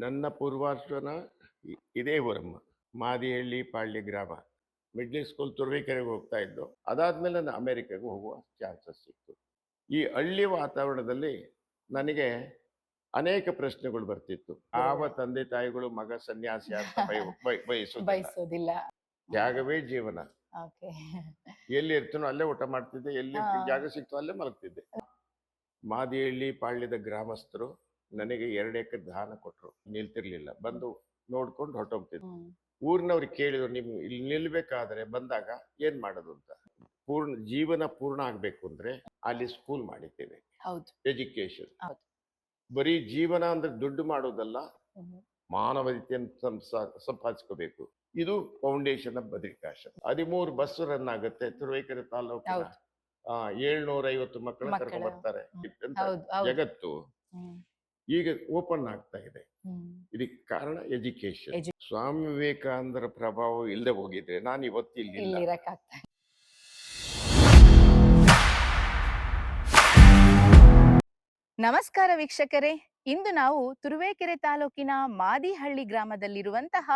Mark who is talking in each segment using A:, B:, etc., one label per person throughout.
A: ನನ್ನ ಪೂರ್ವಾಶ್ರಮ ಇದೇ ಊರಮ್ಮ. ಮಾದಿಹಳ್ಳಿ ಪಾಳ್ಯ ಗ್ರಾಮ. ಮಿಡ್ಲ್ ಸ್ಕೂಲ್ ತುರುವೇಕೆರೆಗೆ ಹೋಗ್ತಾ ಇದ್ದು. ಅದಾದ್ಮೇಲೆ ನಾನು ಅಮೆರಿಕಾಗೆ ಹೋಗುವ ಚಾನ್ಸಸ್ ಸಿಕ್ತು. ಈ ಹಳ್ಳಿ ವಾತಾವರಣದಲ್ಲಿ ನನಗೆ ಅನೇಕ ಪ್ರಶ್ನೆಗಳು ಬರ್ತಿತ್ತು. ಯಾವ ತಂದೆ ತಾಯಿಗಳು ಮಗ ಸನ್ಯಾಸಿ ಅಂತ ಬಯಸುವುದಿಲ್ಲ.
B: ಬಯಸೋದಿಲ್ಲ.
A: ತ್ಯಾಗವೇ ಜೀವನ.
B: ಓಕೆ.
A: ಎಲ್ಲಿ ಇರ್ತೀನೋ ಅಲ್ಲೇ ಊಟ ಮಾಡ್ತಿದ್ದೆ, ಎಲ್ಲಿ ಜಾಗ ಸಿಕ್ತೋ ಅಲ್ಲೇ ಮಲಗ್ತಿದ್ದೆ. ಮಾದಿಹಳ್ಳಿ ಪಾಳ್ಯದ ಗ್ರಾಮಸ್ಥರು ನನಗೆ 2 ಎಕರೆ ದಾನ ಕೊಟ್ಟರು. ನಿಲ್ತಿರ್ಲಿಲ್ಲ, ಬಂದು ನೋಡ್ಕೊಂಡು ಹೊರಟೋಗ್ತಿದ್ರು. ಊರಿನವ್ರಿಗೆ ಕೇಳಿದ್ರು, ನಿಮ್ ಇಲ್ಲಿ ನಿಲ್ಬೇಕಾದ್ರೆ ಬಂದಾಗ ಏನ್ ಮಾಡೋದು ಅಂತ. ಜೀವನ ಪೂರ್ಣ ಆಗ್ಬೇಕು ಅಂದ್ರೆ ಅಲ್ಲಿ ಸ್ಕೂಲ್ ಮಾಡಿದ್ದೇವೆ.
B: ಹೌದು.
A: ಎಜುಕೇಶನ್.
B: ಹೌದು.
A: ಬರೀ ಜೀವನ ಅಂದ್ರೆ ದುಡ್ಡು ಮಾಡೋದಲ್ಲ, ಮಾನವೀಯತೆಯನ್ನು ಸಂಪಾದಿಸ್ಕೋಬೇಕು. ಇದು foundation of Badrikashrama. 13 bus run ಆಗುತ್ತೆ ತುರುವೇಕೆರೆ ತಾಲೂಕಿನ. 750 ಮಕ್ಕಳನ್ನ ಕರ್ಕೊಂಡು ಬರ್ತಾರೆ. ಜಗತ್ತು ಈಗ ಓಪನ್ ಆಗ್ತಾ ಇದೆ. ಇದಕ್ಕೆ ಕಾರಣ ಎಜುಕೇಶನ್. ಸ್ವಾಮಿ ವಿವೇಕಾನಂದರ ಪ್ರಭಾವ ಇಲ್ಲದೆ ಹೋಗಿದ್ರೆ ನಾನು ಇವತ್ತು ಇಲ್ಲಿ ಇರಕ್ಕಾಗ್ತಾ.
B: ನಮಸ್ಕಾರ ವೀಕ್ಷಕರೇ, ಇಂದು ನಾವು ತುರುವೇಕೆರೆ ತಾಲೂಕಿನ ಮಾದಿಹಳ್ಳಿ ಗ್ರಾಮದಲ್ಲಿರುವಂತಹ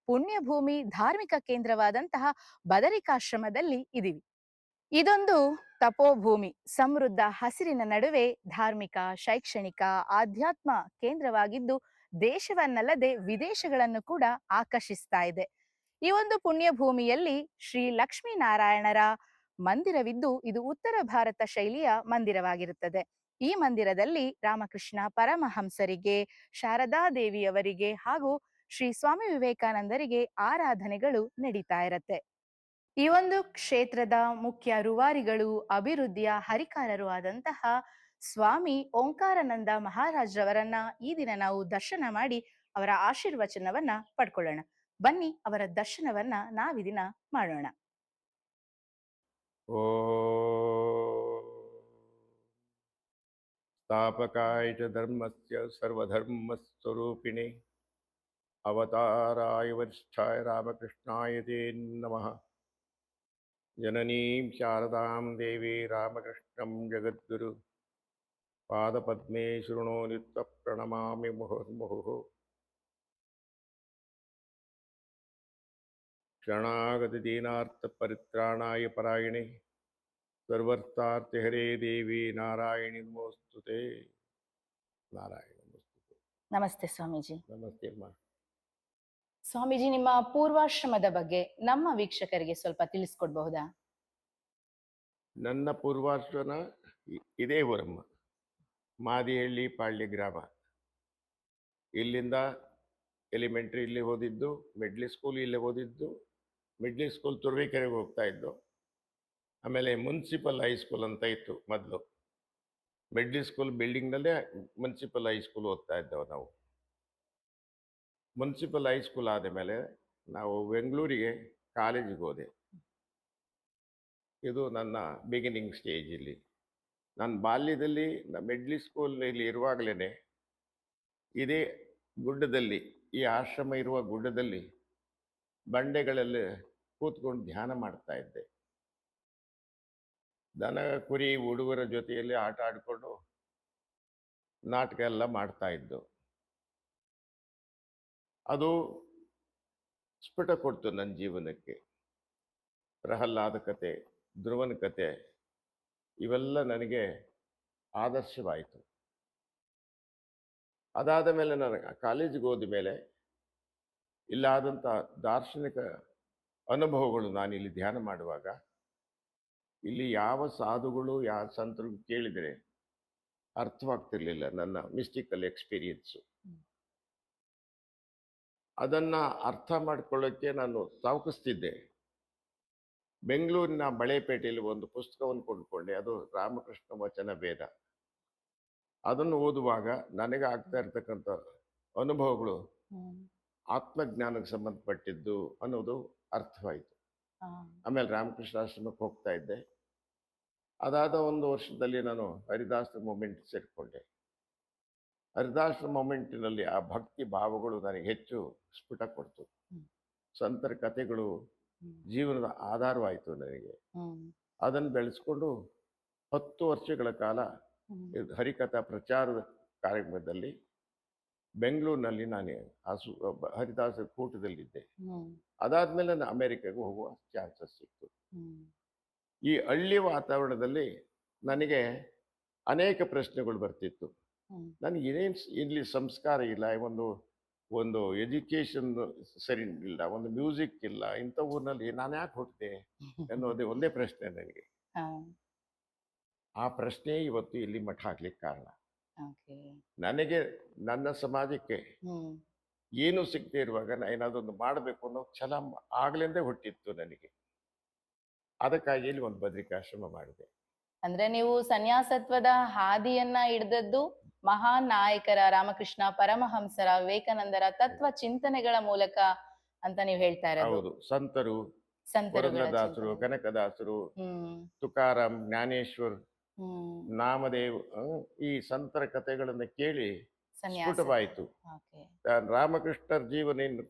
B: ಪುಣ್ಯಭೂಮಿ ಧಾರ್ಮಿಕ ಕೇಂದ್ರವಾದಂತಹ ಬದರಿಕಾಶ್ರಮದಲ್ಲಿ ಇದೀವಿ. ಇದೊಂದು ತಪೋಭೂಮಿ, ಸಮೃದ್ಧ ಹಸಿರಿನ ನಡುವೆ ಧಾರ್ಮಿಕ, ಶೈಕ್ಷಣಿಕ, ಆಧ್ಯಾತ್ಮ ಕೇಂದ್ರವಾಗಿದ್ದು ದೇಶವನ್ನಲ್ಲದೆ ವಿದೇಶಗಳನ್ನು ಕೂಡ ಆಕರ್ಷಿಸ್ತಾ ಇದೆ. ಈ ಒಂದು ಪುಣ್ಯಭೂಮಿಯಲ್ಲಿ ಶ್ರೀ ಲಕ್ಷ್ಮೀನಾರಾಯಣರ ಮಂದಿರವಿದ್ದು ಇದು ಉತ್ತರ ಭಾರತ ಶೈಲಿಯ ಮಂದಿರವಾಗಿರುತ್ತದೆ. ಈ ಮಂದಿರದಲ್ಲಿ ರಾಮಕೃಷ್ಣ ಪರಮಹಂಸರಿಗೆ, ಶಾರದಾ ದೇವಿಯವರಿಗೆ ಹಾಗೂ ಶ್ರೀ ಸ್ವಾಮಿ ವಿವೇಕಾನಂದರಿಗೆ ಆರಾಧನೆಗಳು ನಡೀತಾ ಇರತ್ತೆ. ಈ ಒಂದು ಕ್ಷೇತ್ರದ ಮುಖ್ಯ ರೂವಾರಿಗಳು, ಅಭಿವೃದ್ಧಿಯ ಹರಿಕಾರರು ಆದಂತಹ ಸ್ವಾಮಿ ಓಂಕಾರಾನಂದ ಮಹಾರಾಜ್ರವರನ್ನ ಈ ದಿನ ನಾವು ದರ್ಶನ ಮಾಡಿ ಅವರ ಆಶೀರ್ವಚನವನ್ನ ಪಡ್ಕೊಳ್ಳೋಣ. ಬನ್ನಿ ಅವರ ದರ್ಶನವನ್ನ ನಾವೀ ದಿನ ಮಾಡೋಣ.
A: ಸ್ಥಾಪಕಾಯ ಚ ಧರ್ಮಸ್ಯ ಸರ್ವಧರ್ಮ ಸ್ವರೂಪಿಣೆ ಅವತಾರಾಯ ವರಿಷ್ಠಾಯ ರಾಮಕೃಷ್ಣಾಯ ತೇ ನಮಃ. ಜನನೀಂ ಶಾರದಾಂ ದೇವಿ ರಾಮಕೃಷ್ಣಂ ಜಗದ್ಗುರು ಪಾದಪದ್ಮೇ ಶೃಣೋ ನಿತ್ಯ ಪ್ರಣಮಾಮಿ ಮುಹುರ್ಮುಹುಃ. ಶರಣಾಗತ ದೀನಾರ್ಥ ಪರಿತ್ರಾಣಾಯ ಪರಾಯಣೆ ಸರ್ವರ್ಥಾರ್ಥಿ ಹರೇ ದೇವಿ ನಾರಾಯಣಿ ನಮೋಸ್ತುತೆ. ನಾರಾಯಣ ನಮೋಸ್ತುತೆ.
B: ನಮಸ್ತೆ ಸ್ವಾಮೀಜಿ.
A: ನಮಸ್ತೆ ಅಮ್ಮ.
B: ಸ್ವಾಮೀಜಿ, ನಿಮ್ಮ ಪೂರ್ವಾಶ್ರಮದ ಬಗ್ಗೆ ನಮ್ಮ ವೀಕ್ಷಕರಿಗೆ ಸ್ವಲ್ಪ ತಿಳಿಸ್ಕೊಡ್ಬಹುದಾ?
A: ನನ್ನ ಪೂರ್ವಾಶ್ರಮ ಇದೇ ಊರಮ್ಮ. ಮಾದಿಹಳ್ಳಿ ಪಾಳ್ಯ ಗ್ರಾಮ. ಇಲ್ಲಿಂದ ಎಲಿಮೆಂಟ್ರಿ ಇಲ್ಲಿ ಓದಿದ್ದು, ಮಿಡ್ಲ್ ಸ್ಕೂಲ್ ಇಲ್ಲಿ ಓದಿದ್ದು. ಮಿಡ್ಲ್ ಸ್ಕೂಲ್ ತುರುವೇಕೆರೆಗೆ ಹೋಗ್ತಾ ಇದ್ದು. ಆಮೇಲೆ ಮುನ್ಸಿಪಲ್ ಹೈಸ್ಕೂಲ್ ಅಂತ ಇತ್ತು ಮೊದಲು. ಮಿಡ್ಲ್ ಸ್ಕೂಲ್ ಬಿಲ್ಡಿಂಗ್ನಲ್ಲೇ ಮುನ್ಸಿಪಲ್ ಹೈಸ್ಕೂಲ್ ಓದ್ತಾ ಇದ್ದವು ನಾವು. ಮುನ್ಸಿಪಲ್ ಹೈಸ್ಕೂಲ್ ಆದ ಮೇಲೆ ನಾವು ಬೆಂಗಳೂರಿಗೆ ಕಾಲೇಜಿಗೆ ಹೋದೆ. ಇದು ನನ್ನ ಬಿಗಿನಿಂಗ್ ಸ್ಟೇಜ್. ಇಲ್ಲಿ ನನ್ನ ಬಾಲ್ಯದಲ್ಲಿ ಮಿಡ್ಲ್ ಸ್ಕೂಲ್ನಲ್ಲಿ ಇರುವಾಗಲೇ ಇದೇ ಗುಡ್ಡದಲ್ಲಿ, ಈ ಆಶ್ರಮ ಇರುವ ಗುಡ್ಡದಲ್ಲಿ ಬಂಡೆಗಳಲ್ಲಿ ಕೂತ್ಕೊಂಡು ಧ್ಯಾನ ಮಾಡ್ತಾ ಇದ್ದೆ. ದನ ಕುರಿ ಹುಡುಗರ ಜೊತೆಯಲ್ಲಿ ಆಟ ಆಡಿಕೊಂಡು ನಾಟಕ ಎಲ್ಲ ಮಾಡ್ತಾ ಇದ್ದು. ಅದು ಸ್ಫುಟ ಕೊಡ್ತು ನನ್ನ ಜೀವನಕ್ಕೆ. ಪ್ರಹ್ಲಾದ ಕತೆ, ಧ್ರುವನ ಕತೆ ಇವೆಲ್ಲ ನನಗೆ ಆದರ್ಶವಾಯಿತು. ಅದಾದ ಮೇಲೆ ನಾನು ಕಾಲೇಜಿಗೆ ಹೋದ ಮೇಲೆ ಇಲ್ಲಾದಂಥ ದಾರ್ಶನಿಕ ಅನುಭವಗಳು ನಾನಿಲ್ಲಿ ಧ್ಯಾನ ಮಾಡುವಾಗ ಇಲ್ಲಿ ಯಾವ ಸಾಧುಗಳು ಯಾವ ಸಂತರು ಕೇಳಿದರೆ ಅರ್ಥವಾಗ್ತಿರ್ಲಿಲ್ಲ ನನ್ನ ಮಿಸ್ಟಿಕಲ್ ಎಕ್ಸ್ಪೀರಿಯನ್ಸು. ಅದನ್ನು ಅರ್ಥ ಮಾಡ್ಕೊಳ್ಳೋಕ್ಕೆ ನಾನು ಸಾವಕಿಸ್ತಿದ್ದೆ. ಬೆಂಗಳೂರಿನ ಬಳೆಪೇಟೆಯಲ್ಲಿ ಒಂದು ಪುಸ್ತಕವನ್ನು ಕೊಂಡ್ಕೊಂಡೆ. ಅದು ರಾಮಕೃಷ್ಣ ವಚನ ವೇದ. ಅದನ್ನು ಓದುವಾಗ ನನಗೆ ಆಗ್ತಾ ಇರ್ತಕ್ಕಂಥ ಅನುಭವಗಳು ಆತ್ಮಜ್ಞಾನಕ್ಕೆ ಸಂಬಂಧಪಟ್ಟಿದ್ದು ಅನ್ನೋದು ಅರ್ಥವಾಯಿತು. ಆಮೇಲೆ ರಾಮಕೃಷ್ಣ ಆಶ್ರಮಕ್ಕೆ ಹೋಗ್ತಾ ಇದ್ದೆ. ಅದಾದ 1 ವರ್ಷದಲ್ಲಿ ನಾನು ಹರಿದಾಸ ಮೂಮೆಂಟ್ ಸೇರಿಕೊಂಡೆ. ಹರಿದಾಸ ಮೂಮೆಂಟಿನಲ್ಲಿ ಆ ಭಕ್ತಿ ಭಾವಗಳು ನನಗೆ ಹೆಚ್ಚು ಸ್ಫುಟ ಕೊಡ್ತು. ಸಂತರ ಕಥೆಗಳು ಜೀವನದ ಆಧಾರವಾಯಿತು ನನಗೆ. ಅದನ್ನು ಬೆಳೆಸ್ಕೊಂಡು 10 ವರ್ಷಗಳ ಕಾಲ ಹರಿಕಥಾ ಪ್ರಚಾರದ ಕಾರ್ಯಕ್ರಮದಲ್ಲಿ ಬೆಂಗಳೂರಿನಲ್ಲಿ ನಾನು ಹರಿದಾಸರ ಕೂಟದಲ್ಲಿದ್ದೆ.
B: ಹ್ಮ್
A: ಅದಾದ್ಮೇಲೆ ನಾನು ಅಮೆರಿಕಾಗೆ ಹೋಗುವ ಚಾನ್ಸಸ್ ಸಿಕ್ತು.
B: ಹ್ಮ್
A: ಈ ಹಳ್ಳಿ ವಾತಾವರಣದಲ್ಲಿ ನನಗೆ ಅನೇಕ ಪ್ರಶ್ನೆಗಳು ಬರ್ತಿತ್ತು.
B: ಹ್ಮ್
A: ನನಗೆ ಏನೇನು ಇಲ್ಲಿ ಸಂಸ್ಕಾರ ಇಲ್ಲ, ಒಂದು ಒಂದು ಎಜುಕೇಶನ್ ಸರಿ ಇಲ್ಲ, ಒಂದು ಮ್ಯೂಸಿಕ್ ಇಲ್ಲ, ಇಂಥ ಊರಿನಲ್ಲಿ ನಾನು ಯಾಕೆ ಹುಟ್ಟಿದೆ ಅನ್ನೋದೇ ಒಂದೇ ಪ್ರಶ್ನೆ ನನಗೆ.
B: ಹಾ
A: ಆ ಪ್ರಶ್ನೆ ಇವತ್ತು ಇಲ್ಲಿ ಮಠ ಆಗ್ಲಿಕ್ಕೆ ಕಾರಣ.
B: ಓಕೆ
A: ನನಗೆ ನನ್ನ ಸಮಾಜಕ್ಕೆ
B: ಹ್ಮ್
A: ಏನು ಸಿಗದೆ ಇರುವಾಗ ನಾನು ಏನಾದ್ರು ಒಂದು ಮಾಡಬೇಕು ಅನ್ನೋ ಛಲ ಆಗ್ಲಿಂದೇ ಹುಟ್ಟಿತ್ತು ನನಗೆ. ಅದಕ್ಕಾಗಿ ಇಲ್ಲಿ ಒಂದು ಬದ್ರಿಕಾಶ್ರಮ ಮಾಡಿದೆ.
B: ಅಂದ್ರೆ ನೀವು ಸನ್ಯಾಸತ್ವದ ಹಾದಿಯನ್ನ ಹಿಡಿದದ್ದು ಮಹಾನ್ ನಾಯಕರ ರಾಮಕೃಷ್ಣ ಪರಮಹಂಸರ ವಿವೇಕಾನಂದರ ತತ್ವ ಚಿಂತನೆಗಳ ಮೂಲಕ ಅಂತ ನೀವು ಹೇಳ್ತಾ ಇರೋದು.
A: ಹೌದು, ಸಂತರು,
B: ಸಂತರುಗಳ
A: ಪುರಂದರದಾಸರು,
B: ಚಿಂತನೆ.
A: ಕನಕದಾಸರು,
B: ಹ್ಮ್
A: ತುಕಾರಾಮ್, ಜ್ಞಾನೇಶ್ವರ್,
B: ಹ್ಮ್
A: ನಾಮದೇವ್, ಈ ಸಂತರ ಕಥೆಗಳನ್ನು ಕೇಳಿ
B: ಸನ್ಯಾಸ.
A: ಸ್ಫುಟವಾಯಿತು.
B: ಓಕೆ
A: ರಾಮಕೃಷ್ಣರ ಜೀವನ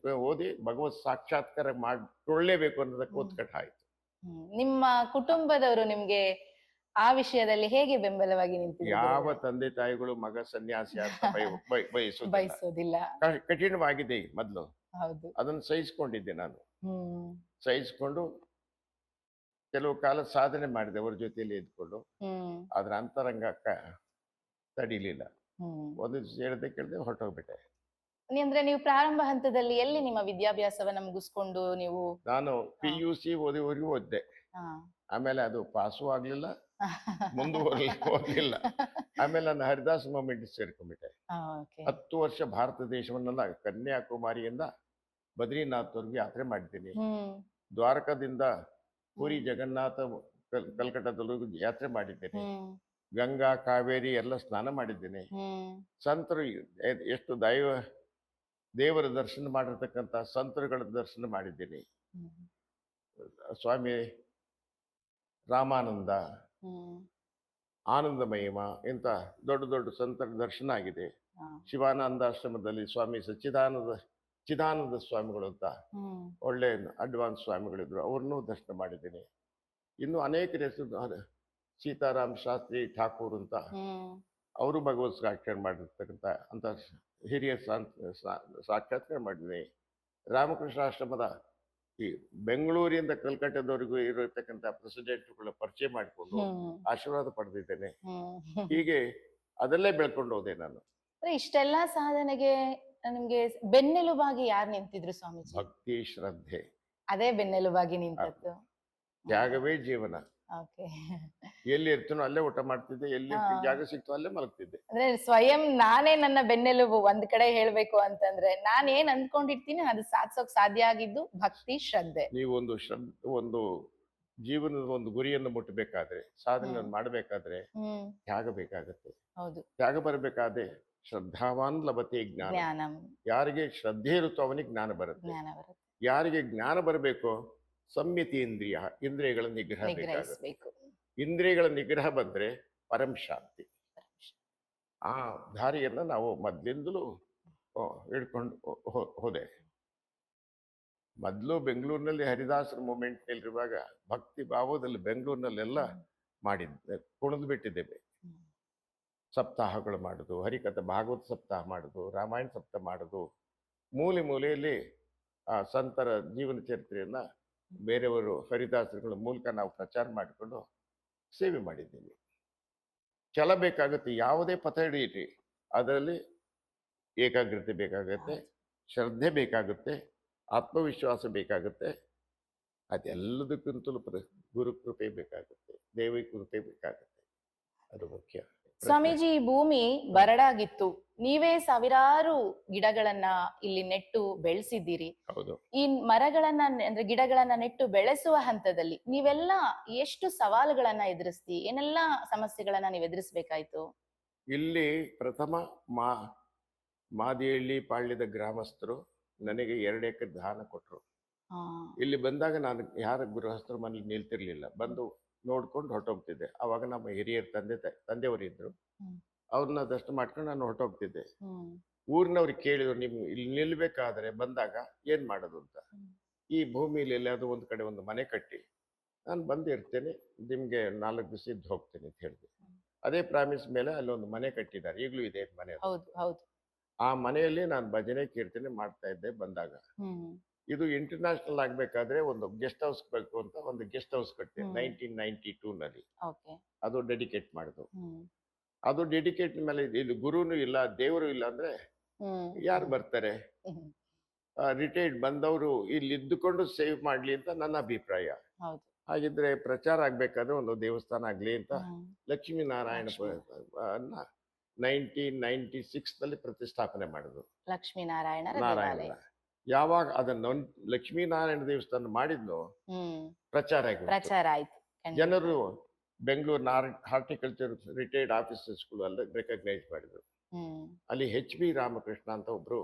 A: ಓದಿ ಭಗವತ್ ಸಾಕ್ಷಾತ್ಕಾರ ಮಾಡಿಕೊಳ್ಳೇಬೇಕು ಅನ್ನೋದಕ್ಕೆ ಉತ್ಕಟ ಆಯ್ತು.
B: ನಿಮ್ಮ ಕುಟುಂಬದವರು ನಿಮ್ಗೆ ಆ ವಿಷಯದಲ್ಲಿ ಹೇಗೆ ಬೆಂಬಲವಾಗಿ ನಿಂತಿದ್ರು?
A: ಯಾವ ತಂದೆ ತಾಯಿಗಳು ಮಗ ಸನ್ಯಾಸಿ ಅಂತ ಬಯಸೋದಿಲ್ಲ.
B: ಬಯಸೋದಿಲ್ಲ.
A: ಕಠಿಣವಾಗಿದೆ ಮೊದಲು,
B: ಹೌದು.
A: ಅದನ್ನು ಸಹಿಸ್ಕೊಂಡಿದ್ದೆ ನಾನು.
B: ಹ್ಮ್
A: ಸಹಿಸ್ಕೊಂಡು ಕೆಲವು ಕಾಲ ಸಾಧನೆ ಮಾಡಿದೆ ಅವ್ರ ಜೊತೆಯಲ್ಲಿ ಇದ್ಕೊಂಡು.
B: ಹ್ಮ್
A: ಅದ್ರ ಅಂತರಂಗ ತಡಿಲಿಲ್ಲ.
B: ಹ್ಮ್
A: ಒಂದು ಹೇಳ್ದೆ ಕೇಳ್ದೆ ಹೊರಟೋಗ್ಬಿಟ್ಟೆ.
B: ಅಂದ್ರೆ ನೀವು ಪ್ರಾರಂಭ ಹಂತದಲ್ಲಿ ಎಲ್ಲಿ ನಿಮ್ಮ ವಿದ್ಯಾಭ್ಯಾಸವನ್ನ ಮುಗಿಸ್ಕೊಂಡು ನೀವು?
A: ನಾನು PUC ಓದಿವರೆಗೂ ಓದ್ದೆ.
B: ಹಾ.
A: ಆಮೇಲೆ ಅದು ಪಾಸು ಆಗ್ಲಿಲ್ಲ, ಓದ್ಲಿಲ್ಲ. ಆಮೇಲೆ ನಾನು ಹರಿದಾಸ್ ಮೂವ್ಮೆಂಟ್ ಸೇರ್ಕೊಂಡ್ಬಿಟ್ಟೆ.
B: Okay.
A: 10 ವರ್ಷ ಭಾರತ ದೇಶವನ್ನೆಲ್ಲ ಕನ್ಯಾಕುಮಾರಿಯಿಂದ ಬದ್ರಿನಾಥ್ವರೆಗೂ ಯಾತ್ರೆ ಮಾಡಿದ್ದೀನಿ.
B: ಹ್ಮ್
A: ದ್ವಾರಕದಿಂದ ಪುರಿ ಜಗನ್ನಾಥ ಕಲ್ಕಟ್ಟಾದವರೆಗೂ ಯಾತ್ರೆ ಮಾಡಿದ್ದೇನೆ.
B: ಹ್ಮ್
A: ಗಂಗಾ ಕಾವೇರಿ ಎಲ್ಲ ಸ್ನಾನ ಮಾಡಿದ್ದೇನೆ.
B: ಹ್ಮ್
A: ಸಂತರು ಎಷ್ಟು ದೇವರ ದರ್ಶನ ಮಾಡಿರ್ತಕ್ಕಂಥ ಸಂತರುಗಳ ದರ್ಶನ ಮಾಡಿದ್ದೀನಿ.
B: ಹ್ಮ್
A: ಸ್ವಾಮಿ ರಾಮಾನಂದ,
B: ಹ್ಮ್
A: ಆನಂದಮಯಮ ಇಂಥ ದೊಡ್ಡ ದೊಡ್ಡ ಸಂತರ ದರ್ಶನ ಆಗಿದೆ.
B: ಹಾ.
A: ಶಿವಾನಂದಾಶ್ರಮದಲ್ಲಿ ಸ್ವಾಮಿ ಚಿದಾನಂದ ಸ್ವಾಮಿಗಳು ಅಂತ
B: ಹ್ಮ್
A: ಒಳ್ಳೆ ಅಡ್ವಾನ್ಸ್ ಸ್ವಾಮಿಗಳಿದ್ರು, ಅವ್ರನ್ನೂ ದರ್ಶನ ಮಾಡಿದ್ದೀನಿ. ಇನ್ನು ಅನೇಕ ಹೆಸರು, ಸೀತಾರಾಮ್ ಶಾಸ್ತ್ರಿ ಠಾಕೂರ್ ಅಂತ,
B: ಹ್ಮ್
A: ಅವರು ಭಗವತ್ ಸಾಕ್ಷಾತ್ಕಾರ ಮಾಡಿರ್ತಕ್ಕಂಥ ಅಂತ ಹಿರಿಯ ಸಾಕ್ಷಾತ್ಕಾರ ಮಾಡಿದ್ದೀನಿ. ರಾಮಕೃಷ್ಣ ಆಶ್ರಮದ ಈ ಬೆಂಗಳೂರಿಂದ ಕಲ್ಕಟ್ಟಾದವರೆಗೂ ಇರತಕ್ಕಂಥ ಪ್ರೆಸಿಡೆಂಟ್ಗಳ ಪರಿಚಯ ಮಾಡಿಕೊಂಡು
B: ಹ್ಮ್
A: ಆಶೀರ್ವಾದ ಪಡೆದಿದ್ದೇನೆ.
B: ಹ್ಮ್
A: ಹೀಗೆ ಅದಲ್ಲೇ ಬೆಳ್ಕೊಂಡು ಹೋದೆ ನಾನು.
B: ಅಂದ್ರೆ ಇಷ್ಟೆಲ್ಲಾ ಸಾಧನೆಗೆ ನಿಮ್ಗೆ ಬೆನ್ನೆಲುಬಾಗಿ ಯಾರು ನಿಂತಿದ್ರು ಸ್ವಾಮೀಜಿ?
A: ಭಕ್ತಿ, ಶ್ರದ್ಧೆ,
B: ಅದೇ ಬೆನ್ನೆಲುಬಾಗಿ ನಿಂತದ್ದು.
A: ತ್ಯಾಗವೇ ಜೀವನ.
B: ಓಕೆ.
A: ಎಲ್ಲಿ ಇರ್ತೀನೋ ಅಲ್ಲೇ ಊಟ ಮಾಡ್ತಿದ್ದೆ, ಎಲ್ಲಿ ಜಾಗ ಸಿಕ್ತೋ ಅಲ್ಲೇ ಮಲಗ್ತಿದ್ದೆ.
B: ಅಂದ್ರೆ ಸ್ವಯಂ ನಾನೇ ನನ್ನ ಬೆನ್ನೆಲುಬು ಒಂದ್ ಕಡೆ ಹೇಳ್ಬೇಕು ಅಂತಂದ್ರೆ ನಾನ್ ಏನ್ ಅಂದ್ಕೊಂಡಿರ್ತೀನಿ ಅದು ಸಾಧಿಸೋಕ್ ಸಾಧ್ಯ ಆಗಿದ್ದು ಭಕ್ತಿ, ಶ್ರದ್ಧೆ.
A: ನೀವು ಒಂದು ಜೀವನದ ಒಂದು ಗುರಿಯನ್ನು ಮುಟ್ಟಬೇಕಾದ್ರೆ, ಸಾಧನೆ ಮಾಡಬೇಕಾದ್ರೆ ತ್ಯಾಗ ಬೇಕಾಗತ್ತೆ.
B: ಹೌದು.
A: ತ್ಯಾಗ ಬರಬೇಕಾದ್ರೆ ಶ್ರದ್ಧಾವಾನ್ ಲಭತೆ ಜ್ಞಾನ.
B: ಜ್ಞಾನಂ.
A: ಯಾರಿಗೆ ಶ್ರದ್ಧೆ ಇರುತ್ತೋ ಅವನಿಗೆ ಜ್ಞಾನ ಬರುತ್ತೆ.
B: ಜ್ಞಾನ ಬರುತ್ತೆ.
A: ಯಾರಿಗೆ ಜ್ಞಾನ ಬರಬೇಕೋ ಸಂಯತಿ ಇಂದ್ರಿಯಗಳ ನಿಗ್ರಹ ಬೇಕಾಗುತ್ತೆ.
B: ನಿಗ್ರಹಿಸ್ಬೇಕು.
A: ಇಂದ್ರಿಯಗಳ ನಿಗ್ರಹ ಬಂದ್ರೆ ಪರಂ ಶಾಂತಿ. ಆ ದಾರಿಯನ್ನ ನಾವು ಮೊದ್ಲಿಂದಲೂ ಹಿಡ್ಕೊಂಡು ಹೋದೆ. ಮೊದಲು ಬೆಂಗಳೂರಿನಲ್ಲಿ ಹರಿದಾಸರ ಮೂಮೆಂಟ್ ನಲ್ಲಿರುವಾಗ ಭಕ್ತಿ ಭಾವದಲ್ಲಿ ಬೆಂಗಳೂರಿನಲ್ಲೆಲ್ಲ ಮಾಡಿದ್ದೆ, ಕುಣಿದು ಬಿಟ್ಟಿದ್ದೇವೆ. ಸಪ್ತಾಹಗಳು ಮಾಡುದು, ಹರಿಕಥಾ ಭಾಗವತ ಸಪ್ತಾಹ ಮಾಡುದು, ರಾಮಾಯಣ ಸಪ್ತಾಹ ಮಾಡುದು, ಮೂಲೆಯಲ್ಲಿ ಆ ಸಂತರ ಜೀವನ ಚರಿತ್ರೆಯನ್ನ ಬೇರೆಯವರು ಹರಿದಾಸರುಗಳ ಮೂಲಕ ನಾವು ಪ್ರಚಾರ ಮಾಡಿಕೊಂಡು ಸೇವೆ ಮಾಡಿದ್ದೀವಿ. ಛಲ ಬೇಕಾಗುತ್ತೆ, ಯಾವುದೇ ಪಥ ಹಿಡಿಯಿರಿ, ಅದರಲ್ಲಿ ಏಕಾಗ್ರತೆ ಬೇಕಾಗತ್ತೆ, ಶ್ರದ್ಧೆ ಬೇಕಾಗುತ್ತೆ, ಆತ್ಮವಿಶ್ವಾಸ ಬೇಕಾಗುತ್ತೆ. ಅದೆಲ್ಲದಕ್ಕಿಂತಲೂ ಗುರು ಕೃಪೆ ಬೇಕಾಗುತ್ತೆ, ದೇವಿ ಕೃಪೆ ಬೇಕಾಗುತ್ತೆ. ಅದು ಮುಖ್ಯ.
B: ಸ್ವಾಮೀಜಿ, ಈ ಭೂಮಿ ಬರಡಾಗಿತ್ತು, ನೀವೇ ಸಾವಿರಾರು ಗಿಡಗಳನ್ನ ಇಲ್ಲಿ ನೆಟ್ಟು ಬೆಳೆಸಿದ್ದೀರಿ.
A: ಹೌದು.
B: ಈ ಮರಗಳನ್ನ ಅಂದ್ರೆ ಗಿಡಗಳನ್ನ ನೆಟ್ಟು ಬೆಳೆಸುವ ಹಂತದಲ್ಲಿ ನೀವೆಲ್ಲ ಎಷ್ಟು ಸವಾಲುಗಳನ್ನ ಎದುರಿಸ್ತಿ, ಏನೆಲ್ಲ ಸಮಸ್ಯೆಗಳನ್ನ ನೀವು ಎದುರಿಸ್ಬೇಕಾಯ್ತು?
A: ಇಲ್ಲಿ ಪ್ರಥಮ ಮಾದಿಹಳ್ಳಿ ಪಾಳ್ಯದ ಗ್ರಾಮಸ್ಥರು ನನಗೆ 2 ಎಕರೆ ದಾನ ಕೊಟ್ಟರು. ಇಲ್ಲಿ ಬಂದಾಗ ನಾನು ಯಾರ ಗೃಹಸ್ಥರ ಮನೇಲಿ ನಿಲ್ತಿರ್ಲಿಲ್ಲ, ಬಂದು ನೋಡ್ಕೊಂಡು ಹೊರಟೋಗ್ತಿದ್ದೆ. ಅವಾಗ ನಮ್ಮ ಹಿರಿಯರು ತಂದೆಯವರಿದ್ರು, ಅವ್ರನ್ನ ದರ್ಶನ ಮಾಡ್ಕೊಂಡು ನಾನು ಹೊರಟೋಗ್ತಿದ್ದೆ. ಊರಿನವ್ರಿಗೆ ಕೇಳಿದ್ರು, ನಿಮ್ ಇಲ್ಲಿ ನಿಲ್ಬೇಕಾದ್ರೆ ಬಂದಾಗ ಏನ್ ಮಾಡೋದು ಅಂತ. ಈ ಭೂಮಿಲಿ ಎಲ್ಲಾದ್ರೂ ಒಂದು ಕಡೆ ಒಂದು ಮನೆ ಕಟ್ಟಿ ನಾನು ಬಂದಿರ್ತೇನೆ, ನಿಮ್ಗೆ 4 ದಿವಸ ಇದ್ದು ಹೋಗ್ತೇನೆ ಅಂತ ಹೇಳಿದೆ. ಅದೇ ಪ್ರಾಮಿಸ್ ಮೇಲೆ ಅಲ್ಲೊಂದು ಮನೆ ಕಟ್ಟಿದ್ದಾರೆ, ಈಗಲೂ ಇದೆ ಮನೆ.
B: ಹೌದು ಹೌದು.
A: ಆ ಮನೆಯಲ್ಲಿ ನಾನು ಭಜನೆ ಕೀರ್ತನೆ ಮಾಡ್ತಾ ಇದ್ದೆ ಬಂದಾಗ.
B: ಹ್ಮ್
A: ಇದು ಇಂಟರ್ನ್ಯಾಷನಲ್ ಆಗ್ಬೇಕಾದ್ರೆ ಒಂದು ಗೆಸ್ಟ್ ಹೌಸ್ ಬೇಕು ಅಂತ ಒಂದು ಗೆಸ್ಟ್ ಹೌಸ್ ಕಟ್ಟಿದೆ
B: ಹ್ಮ್.
A: 1992 ನಲ್ಲಿ.
B: ಓಕೆ.
A: ಅದು ಡೆಡಿಕೇಟ್ ಮಾಡಿದ್ರು.
B: ಹ್ಮ್
A: ಅದು ಡೆಡಿಕೇಟ್ ಮೇಲೆ ಇದು ಗುರುನು ಇಲ್ಲ ದೇವರು ಇಲ್ಲ ಅಂದ್ರೆ
B: ಹ್ಮ್
A: ಯಾರು ಬರ್ತಾರೆ?
B: ಹ್ಮ್.
A: ರಿಟೈರ್ಡ್ ಬಂದವರು ಇಲ್ಲಿ ಇದ್ದುಕೊಂಡು ಸೇವ್ ಮಾಡ್ಲಿ ಅಂತ ನನ್ನ ಅಭಿಪ್ರಾಯ.
B: ಹೌದು.
A: ಹಾಗಿದ್ರೆ ಪ್ರಚಾರ ಆಗ್ಬೇಕಾದ್ರೆ ಒಂದು ದೇವಸ್ಥಾನ ಆಗ್ಲಿ ಅಂತ
B: ಹ್ಮ್.
A: ಲಕ್ಷ್ಮೀನಾರಾಯಣ
B: ಲಕ್ಷ್ಮೀ.
A: 1996 ನಲ್ಲಿ ಪ್ರತಿಷ್ಠಾಪನೆ ಮಾಡಿದ್ರು
B: ಲಕ್ಷ್ಮೀನಾರಾಯಣರ
A: ನಾರಾಯಣ.
B: ದೇವಾಲಯ.
A: ಯಾವಾಗ ಅದನ್ನ ಲಕ್ಷ್ಮೀನಾರಾಯಣ ದೇವಸ್ಥಾನ ಮಾಡಿದ್ನೋ
B: ಹ್ಮ್
A: ಪ್ರಚಾರ ಆಗಿ
B: ಪ್ರಚಾರ ಆಯ್ತು. ಖಂಡಿತ.
A: ಜನರು Bengaluru horticulture retired officer school ಅಲ್ಲಿ ರೆಕಗ್ನೈಸ್ ಮಾಡಿದ್ರು.
B: ಹ್ಮ್
A: ಅಲ್ಲಿ HB ರಾಮಕೃಷ್ಣ ಅಂತ ಒಬ್ರು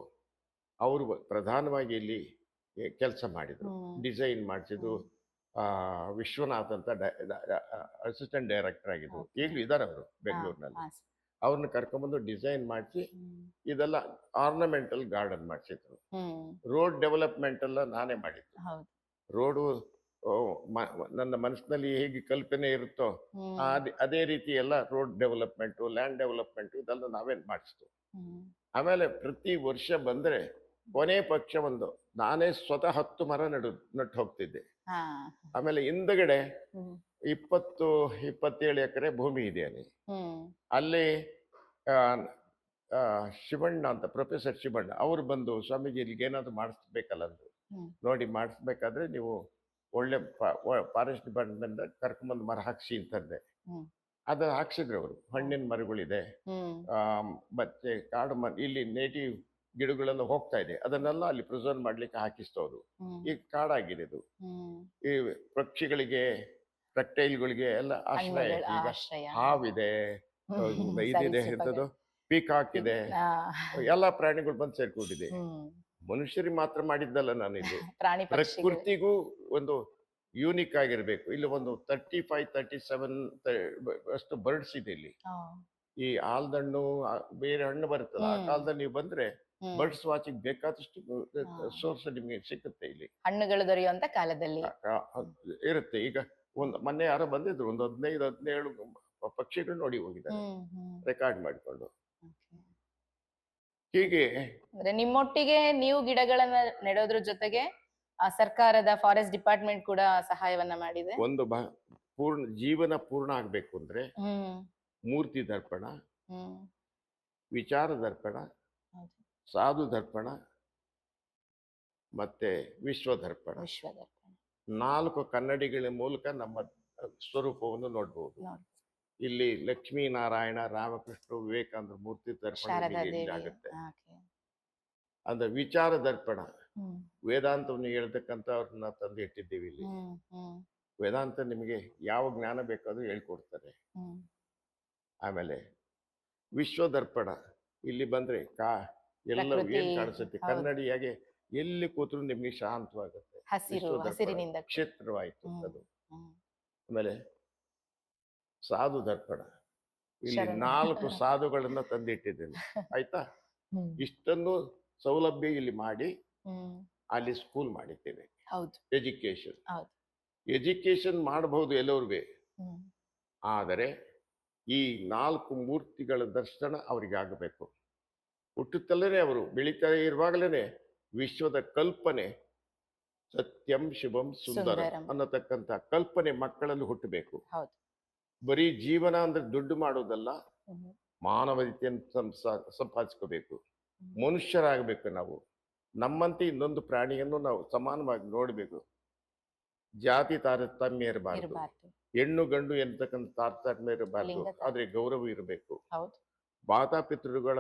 A: ಅವರು ಪ್ರಧಾನವಾಗಿ ಇಲ್ಲಿ ಕೆಲಸ ಮಾಡಿದ್ರು.
B: ಹ್ಮ್.
A: ಡಿಸೈನ್ ಮಾಡಿಸಿದ್ರು. ವಿಶ್ವನಾಥ್ ಅಂತ ಅಸಿಸ್ಟೆಂಟ್ ಡೈರೆಕ್ಟರ್ ಆಗಿದ್ರು.
B: Okay.
A: ಈಗಲೂ ಇದ್ದಾರೆ ಅವರು
B: ಹಾ,
A: ಬೆಂಗಳೂರಿನಲ್ಲಿ.
B: ಹಾ,
A: ಅವ್ರನ್ನ ಕರ್ಕೊಂಡ್ಬಂದು ಡಿಸೈನ್ ಮಾಡಿಸಿ
B: ಹ್ಮ್.
A: ಇದೆಲ್ಲ ಆರ್ನಮೆಂಟಲ್ ಗಾರ್ಡನ್ ಮಾಡಿಸಿದ್ರು.
B: ಹ್ಮ್.
A: ರೋಡ್ ಡೆವಲಪ್ಮೆಂಟ್ ಎಲ್ಲ ನಾನೇ ಮಾಡಿದ್ದು.
B: ಹೌದು.
A: ರೋಡು ನನ್ನ ಮನಸ್ಸಿನಲ್ಲಿ ಹೇಗೆ ಕಲ್ಪನೆ ಇರುತ್ತೋ
B: ಹ್ಮ್.
A: ಅದೇ ರೀತಿ ಎಲ್ಲ ರೋಡ್ ಡೆವಲಪ್ಮೆಂಟು ಲ್ಯಾಂಡ್ ಡೆವಲಪ್ಮೆಂಟು ಇದೆಲ್ಲ ನಾವೇ ಮಾಡಿಸ್ತು.
B: ಹ್ಮ್.
A: ಆಮೇಲೆ ಪ್ರತಿ ವರ್ಷ ಬಂದ್ರೆ ಕೊನೆ ಪಕ್ಷ ಒಂದು ನಾನೇ ಸ್ವತಃ 10 ಮರ ನಟ್ಟು ಹೋಗ್ತಿದ್ದೆ.
B: ಹಾ.
A: ಆಮೇಲೆ ಹಿಂದಗಡೆ
B: ಹ್ಮ್.
A: 27 ಎಕರೆ ಭೂಮಿ ಇದೆ ಅಲ್ಲಿ.
B: ಹ್ಮ್.
A: ಅಲ್ಲಿ ಆ, ಆ, ಶಿವಣ್ಣ ಅಂತ ಪ್ರೊಫೆಸರ್ ಶಿವಣ್ಣ ಅವರು ಬಂದು ಸ್ವಾಮೀಜಿ ಇಲ್ಲಿಗೆ ಏನಾದ್ರು ಮಾಡಿಸ್ಬೇಕಲ್ಲ ಅಂದ್ರು.
B: ಹ್ಮ್.
A: ನೋಡಿ ಮಾಡಿಸ್ಬೇಕಾದ್ರೆ ನೀವು ಒಳ್ಳೆ ಫಾರೆಸ್ಟ್ ಡಿಪಾರ್ಟ್ಮೆಂಟ್ ಕರ್ಕೊಂಬಂದು ಮರ ಹಾಕ್ಸಿ ಅಂತಂದೆ.
B: ಹ್ಮ್.
A: ಅದು ಹಾಕ್ಸಿದ್ರು ಅವರು. ಹಣ್ಣಿನ ಮರಗಳಿದೆ,
B: ಹ್ಮ್.
A: ಮತ್ತೆ ಕಾಡು ಇಲ್ಲಿ ನೇಟಿವ್ ಗಿಡಗಳೆಲ್ಲ ಹೋಗ್ತಾ ಇದೆ, ಅದನ್ನೆಲ್ಲ ಅಲ್ಲಿ ಪ್ರಿಸರ್ವ್ ಮಾಡ್ಲಿಕ್ಕೆ ಹಾಕಿಸ್ತೋದು.
B: ಹ್ಮ್.
A: ಈಗ ಕಾಡಾಗಿರೋದು.
B: ಹ್ಮ್.
A: ಈ ಪಕ್ಷಿಗಳಿಗೆ ರೆಪ್ಟೈಲ್ಗಳಿಗೆ ಎಲ್ಲ ಆಶ್ರಯ.
B: ಹಣ್ಣುಗಳ
A: ಈಗ
B: ಆಶ್ರಯ.
A: ಹಾವಿದೆ,
B: ಹ್ಮ್.
A: ಇದಿದೆ,
B: ಸರೀಸೃಪ
A: ಎಂಥದ್ದು ಪೀಕಾಕ್ ಇದೆ,
B: ಆ,
A: ಎಲ್ಲ ಪ್ರಾಣಿಗಳು ಬಂದು ಸೇರ್ಕೊಂಡಿದೆ.
B: ಹ್ಮ್.
A: ಮನುಷ್ಯರಿಗೆ ಮಾತ್ರ ಮಾಡಿದ್ದಲ್ಲ ನಾನಿದು.
B: ಪ್ರಾಣಿ ಪಕ್ಷಿಗಳು.
A: ಪ್ರಕೃತಿಗೂ ಒಂದು ಯೂನಿಕ್ ಆಗಿರ್ಬೇಕು. ಇಲ್ಲಿ ಒಂದು 35-37 ಅಷ್ಟು ಬರ್ಡ್ಸ್ ಇದೆ ಇಲ್ಲಿ.
B: ಆ,
A: ಈ ಆಲ್ದಣ್ಣು ಬೇರೆ ಹಣ್ಣು ಬರುತ್ತಲ್ಲ, ಆ
B: ಹ್ಮ್.
A: ಕಾಲದಲ್ಲಿ ನೀವು ಬಂದ್ರೆ
B: ಹ್ಮ್.
A: ಬರ್ಡ್ಸ್ ವಾಚಿಂಗ್ ಬೇಕಾದಷ್ಟು
B: ಹಾ.
A: ಸೋರ್ಸ್ ನಿಮಗೆ ಸಿಗುತ್ತೆ ಇಲ್ಲಿ.
B: ಹಣ್ಣುಗಳು ದೊರೆಯುವಂತ ಕಾಲದಲ್ಲಿ.
A: ಇರುತ್ತೆ. ಈಗ ಮೊನ್ನೆ ಯಾರೋ ಬಂದಿದ್ರು, ಒಂದು 15-17 ಪಕ್ಷಿಗಳು ನೋಡಿ ಹೋಗಿದ್ದಾರೆ
B: ಹ್ಮ್. ಹ್ಮ್.
A: ರೆಕಾರ್ಡ್ ಮಾಡಿಕೊಂಡು.
B: Okay.
A: ಹೀಗೆ
B: ಅಂದ್ರೆ ನಿಮ್ಮೊಟ್ಟಿಗೆ ನೀವು ಗಿಡಗಳನ್ನ ನೆಡೋದ್ರ ಜೊತೆಗೆ ಆ ಸರ್ಕಾರದ ಫಾರೆಸ್ಟ್ ಡಿಪಾರ್ಟ್ಮೆಂಟ್ ಕೂಡ ಸಹಾಯವನ್ನ ಮಾಡಿದೆ.
A: ಒಂದು ಜೀವನ ಪೂರ್ಣ ಆಗ್ಬೇಕು ಅಂದ್ರೆ
B: ಹ್ಮ್.
A: ಮೂರ್ತಿ ದರ್ಪಣ,
B: ಹ್ಮ್.
A: ವಿಚಾರ ದರ್ಪಣ,
B: ಹೌದು.
A: ಸಾಧು ದರ್ಪಣ ಮತ್ತೆ ವಿಶ್ವ ದರ್ಪಣ,
B: ವಿಶ್ವದರ್ಪಣ
A: 4 ಕನ್ನಡಿಗಳ ಮೂಲಕ ನಮ್ಮ ಸ್ವರೂಪವನ್ನು ನೋಡ್ಬೋದು.
B: ನೋಡಿ.
A: ಇಲ್ಲಿ ಲಕ್ಷ್ಮೀನಾರಾಯಣ, ರಾಮಕೃಷ್ಣ, ವಿವೇಕಾನಂದ ಮೂರ್ತಿ ದರ್ಪಣ
B: ಶಾರದಾ
A: ನಿಮಗೆ ಇಲ್ಲಿ
B: ದೇವಿ.
A: ಆಗುತ್ತೆ.
B: Okay.
A: ಅಂದ್ರೆ ವಿಚಾರ ದರ್ಪಣ,
B: ಹ್ಮ್.
A: ವೇದಾಂತವನ್ನು ಹೇಳ್ತಕ್ಕಂಥವ್ರನ್ನ ತಂದು ಇಟ್ಟಿದ್ದೀವಿ ಇಲ್ಲಿ.
B: ಹ್ಮ್. ಹ್ಮ್.
A: ವೇದಾಂತ ನಿಮಗೆ ಯಾವ ಜ್ಞಾನ ಬೇಕಾದ್ರೂ ಹೇಳ್ಕೊಡ್ತಾರೆ.
B: ಹ್ಮ್.
A: ಆಮೇಲೆ ವಿಶ್ವ ದರ್ಪಣ, ಇಲ್ಲಿ ಬಂದ್ರೆ ಎಲ್ಲವೂ
B: ಪ್ರಕೃತಿ,
A: ಏನ್ ಕಾಣಿಸುತ್ತೆ,
B: ಹೌದು.
A: ಕನ್ನಡಿಯಾಗೆ ಎಲ್ಲಿ ಕೂತ್ರು ನಿಮ್ಗೆ ಶಾಂತವಾಗುತ್ತೆ.
B: ಹಸಿರು,
A: ವಿಶ್ವ ದರ್ಪಣ
B: ಹಸಿರಿನಿಂದ.
A: ಕ್ಷೇತ್ರವಾಯ್ತು
B: ಹ್ಮ್.
A: ಅದು.
B: ಹ್ಮ್.
A: ಆಮೇಲೆ ಸಾಧು ದರ್ಪಣ, ಇಲ್ಲಿ
B: ಶರಣ.
A: 4 ಸಾಧುಗಳನ್ನ ತಂದಿಟ್ಟಿದ್ದೇನೆ. ಆಯ್ತಾ?
B: ಹ್ಮ್.
A: ಇಷ್ಟನ್ನು ಸೌಲಭ್ಯ ಇಲ್ಲಿ ಮಾಡಿ
B: ಹ್ಮ್.
A: ಅಲ್ಲಿ ಸ್ಕೂಲ್ ಮಾಡಿದ್ದೇವೆ.
B: ಹೌದು.
A: ಎಜುಕೇಶನ್
B: ಹೌದು.
A: ಎಜುಕೇಶನ್ ಮಾಡಬಹುದು ಎಲ್ಲವ್ರಿಗೆ.
B: ಹ್ಮ್.
A: ಆದರೆ ಈ 4 ಮೂರ್ತಿಗಳ ದರ್ಶನ ಅವರಿಗೆ ಆಗಬೇಕು. ಹುಟ್ಟುತ್ತಲೇ ಅವರು ಬೆಳೀತಾ ಇರುವಾಗಲೇ ವಿಶ್ವದ ಕಲ್ಪನೆ ಸತ್ಯಂ ಶಿವಂ ಸುಂದರಂ
B: ಸುಂದರಂ.
A: ಅನ್ನತಕ್ಕಂಥ ಕಲ್ಪನೆ ಮಕ್ಕಳಲ್ಲಿ ಹುಟ್ಟಬೇಕು.
B: ಹೌದು.
A: ಬರೀ ಜೀವನ ಅಂದ್ರೆ ದುಡ್ಡು ಮಾಡೋದಲ್ಲ,
B: ಹ್ಮ್.
A: ಮಾನವೀಯತೆಯನ್ನು ಸಂಪಾದಿಸ್ಕೋಬೇಕು.
B: ಹ್ಮ್.
A: ಮನುಷ್ಯರಾಗಬೇಕು ನಾವು. ನಮ್ಮಂತೆ ಇನ್ನೊಂದು ಪ್ರಾಣಿಯನ್ನು ನಾವು ಸಮಾನವಾಗಿ ನೋಡಬೇಕು. ಜಾತಿ ತಾರತಮ್ಯ ಇರಬಾರ್ದು,
B: ಇರಬಾರ್ದು.
A: ಹೆಣ್ಣು ಗಂಡು ಎಂತಕ್ಕಂಥ ತಾರತಮ್ಯ ಇರಬಾರ್ದು.
B: ಲಿಂಗ
A: ಆದ್ರೆ ಗೌರವ ಇರಬೇಕು.
B: ಹೌದು.
A: ಮಾತಾಪಿತೃಗಳ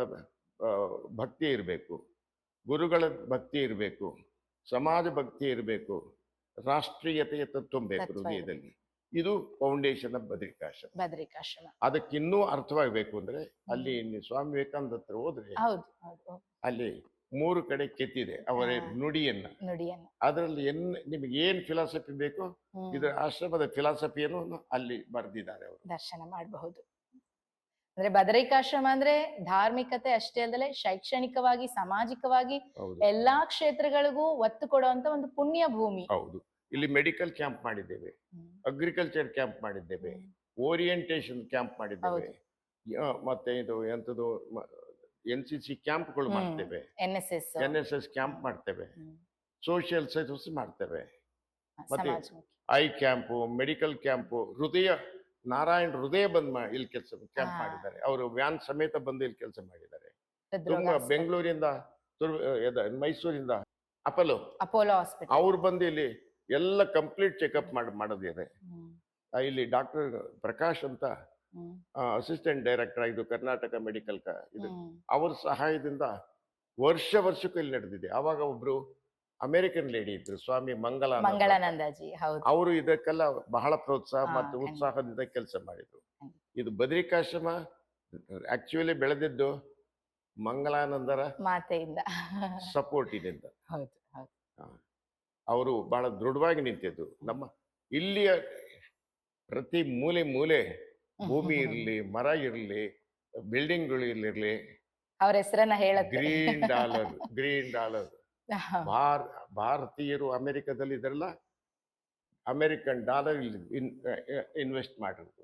A: ಭಕ್ತಿ ಇರಬೇಕು, ಗುರುಗಳ ಭಕ್ತಿ ಇರಬೇಕು, ಸಮಾಜ ಭಕ್ತಿ ಇರಬೇಕು, ರಾಷ್ಟ್ರೀಯತೆಯ ತತ್ವ ಬೇಕು
B: ತತ್ವ
A: ಹೃದಯದಲ್ಲಿ. ಇದು ಫೌಂಡೇಶನ್ ಆಫ್ ಬದ್ರಿಕಾಶ್ರಮ.
B: ಬದ್ರಿಕಾಶ್ರಮ.
A: ಅದಕ್ಕಿನ್ನೂ ಅರ್ಥವಾಗಬೇಕು ಅಂದ್ರೆ ಅಲ್ಲಿ ನೀವು ಸ್ವಾಮಿ ವಿವೇಕಾನಂದ ಹತ್ರ ಹೋದ್ರೆ
B: ಹೌದು. ಹೌದು.
A: ಅಲ್ಲಿ 3 ಕಡೆ ಕೆತ್ತಿದೆ ಅವರ
B: ಹಾ.
A: ನುಡಿಯನ್ನ.
B: ನುಡಿಯನ್ನು.
A: ಅದರಲ್ಲಿ ನಿಮಗೆ ಏನ್ ಫಿಲಾಸಫಿ ಬೇಕು,
B: ಹ್ಮ್.
A: ಇದರ ಆಶ್ರಮದ ಫಿಲಾಸಫಿಯನ್ನು ಅಲ್ಲಿ ಬರೆದಿದ್ದಾರೆ ಅವರು.
B: ದರ್ಶನ ಮಾಡಬಹುದು. ಅಂದ್ರೆ ಬದರಿಕಾಶ್ರಮ ಅಂದ್ರೆ ಧಾರ್ಮಿಕತೆ ಅಷ್ಟೇ ಅಲ್ಲದೆ ಶೈಕ್ಷಣಿಕವಾಗಿ, ಸಾಮಾಜಿಕವಾಗಿ
A: ಹೌದು
B: ಎಲ್ಲಾ ಕ್ಷೇತ್ರಗಳಿಗೂ ಒತ್ತು ಕೊಡುವಂತ ಒಂದು ಪುಣ್ಯ ಭೂಮಿ.
A: ಹೌದು. ಇಲ್ಲಿ ಮೆಡಿಕಲ್ ಕ್ಯಾಂಪ್ ಮಾಡಿದ್ದೇವೆ,
B: ಹ್ಮ್.
A: ಅಗ್ರಿಕಲ್ಚರ್ ಕ್ಯಾಂಪ್ ಮಾಡಿದ್ದೇವೆ,
B: ಹ್ಮ್.
A: ಓರಿಯಂಟೇಶನ್ ಕ್ಯಾಂಪ್ ಮಾಡಿದ್ದೇವೆ. ಮತ್ತೆ ಇದು ಎಂಥದ್ದು NCC ಕ್ಯಾಂಪ್ಗಳು ಮಾಡ್ತೇವೆ,
B: NSS
A: NSS ಕ್ಯಾಂಪ್ ಮಾಡ್ತೇವೆ, ಸೋಷಿಯಲ್ ಸರ್ವಿಸ್ ಮಾಡ್ತೇವೆ, ಮತ್ತೆ
B: ಸಮಾಜ
A: I camp, medical camp, Narayan ಹೃದಯ ಬಂದ್ ಇಲ್ಲಿ ಕೆಲಸ ಕ್ಯಾಂಪ್ ಮಾಡಿದ್ದಾರೆ. ಅವರು ವ್ಯಾನ್ ಸಮೇತ ಬಂದು ಇಲ್ಲಿ ಕೆಲಸ ಮಾಡಿದ್ದಾರೆ. ತುಂಬ ಬೆಂಗಳೂರಿಂದ ಮೈಸೂರಿಂದ
B: ಅಪೋಲೋ ಹಾಸ್ಪಿಟಲ್
A: ಅವ್ರು ಬಂದು ಇಲ್ಲಿ ಎಲ್ಲ ಕಂಪ್ಲೀಟ್ ಚೆಕಪ್ ಮಾಡೋದಿದೆ. ಇಲ್ಲಿ ಡಾಕ್ಟರ್ ಪ್ರಕಾಶ್ ಅಂತ ಅಸಿಸ್ಟೆಂಟ್ ಡೈರೆಕ್ಟರ್ ಇದು ಕರ್ನಾಟಕ ಮೆಡಿಕಲ್ ಇದು ಅವ್ರ ಸಹಾಯದಿಂದ ವರ್ಷಕ್ಕೂ ಇಲ್ಲಿ ನಡೆದಿದೆ. ಅವಾಗ ಒಬ್ರು ಅಮೆರಿಕನ್ ಲೇಡಿ ಇದ್ರು, ಸ್ವಾಮಿ
B: ಮಂಗಳಾನಂದಜಿ,
A: ಅವರು ಇದಕ್ಕೆಲ್ಲ ಬಹಳ ಪ್ರೋತ್ಸಾಹ ಮತ್ತು ಉತ್ಸಾಹದಿಂದ ಕೆಲಸ ಮಾಡಿದ್ರು. ಇದು ಬದರಿಕಾಶ್ರಮ ಆಕ್ಚುಲಿ ಬೆಳೆದಿದ್ದು ಮಂಗಳಾನಂದರ
B: ಮಾತೆಯಿಂದ,
A: ಸಪೋರ್ಟಿನಿಂದ. ಅವರು ಬಹಳ ದೃಢವಾಗಿ ನಿಂತಿದ್ದು. ನಮ್ಮ ಇಲ್ಲಿಯ ಪ್ರತಿ ಮೂಲೆ ಭೂಮಿ ಇರಲಿ, ಮರ ಇರಲಿ, ಬಿಲ್ಡಿಂಗ್ಗಳು ಇರಲಿ,
B: ಅವ್ರ ಹೆಸರನ್ನ ಹೇಳುತ್ತೆ
A: ಗ್ರೀನ್ ಡಾಲರ್ ಭಾರತೀಯರು ಅಮೆರಿಕದಲ್ಲಿ ಇದೆಲ್ಲ ಅಮೆರಿಕನ್ ಡಾಲರ್ ಇನ್ವೆಸ್ಟ್ ಮಾಡಿರೋದು.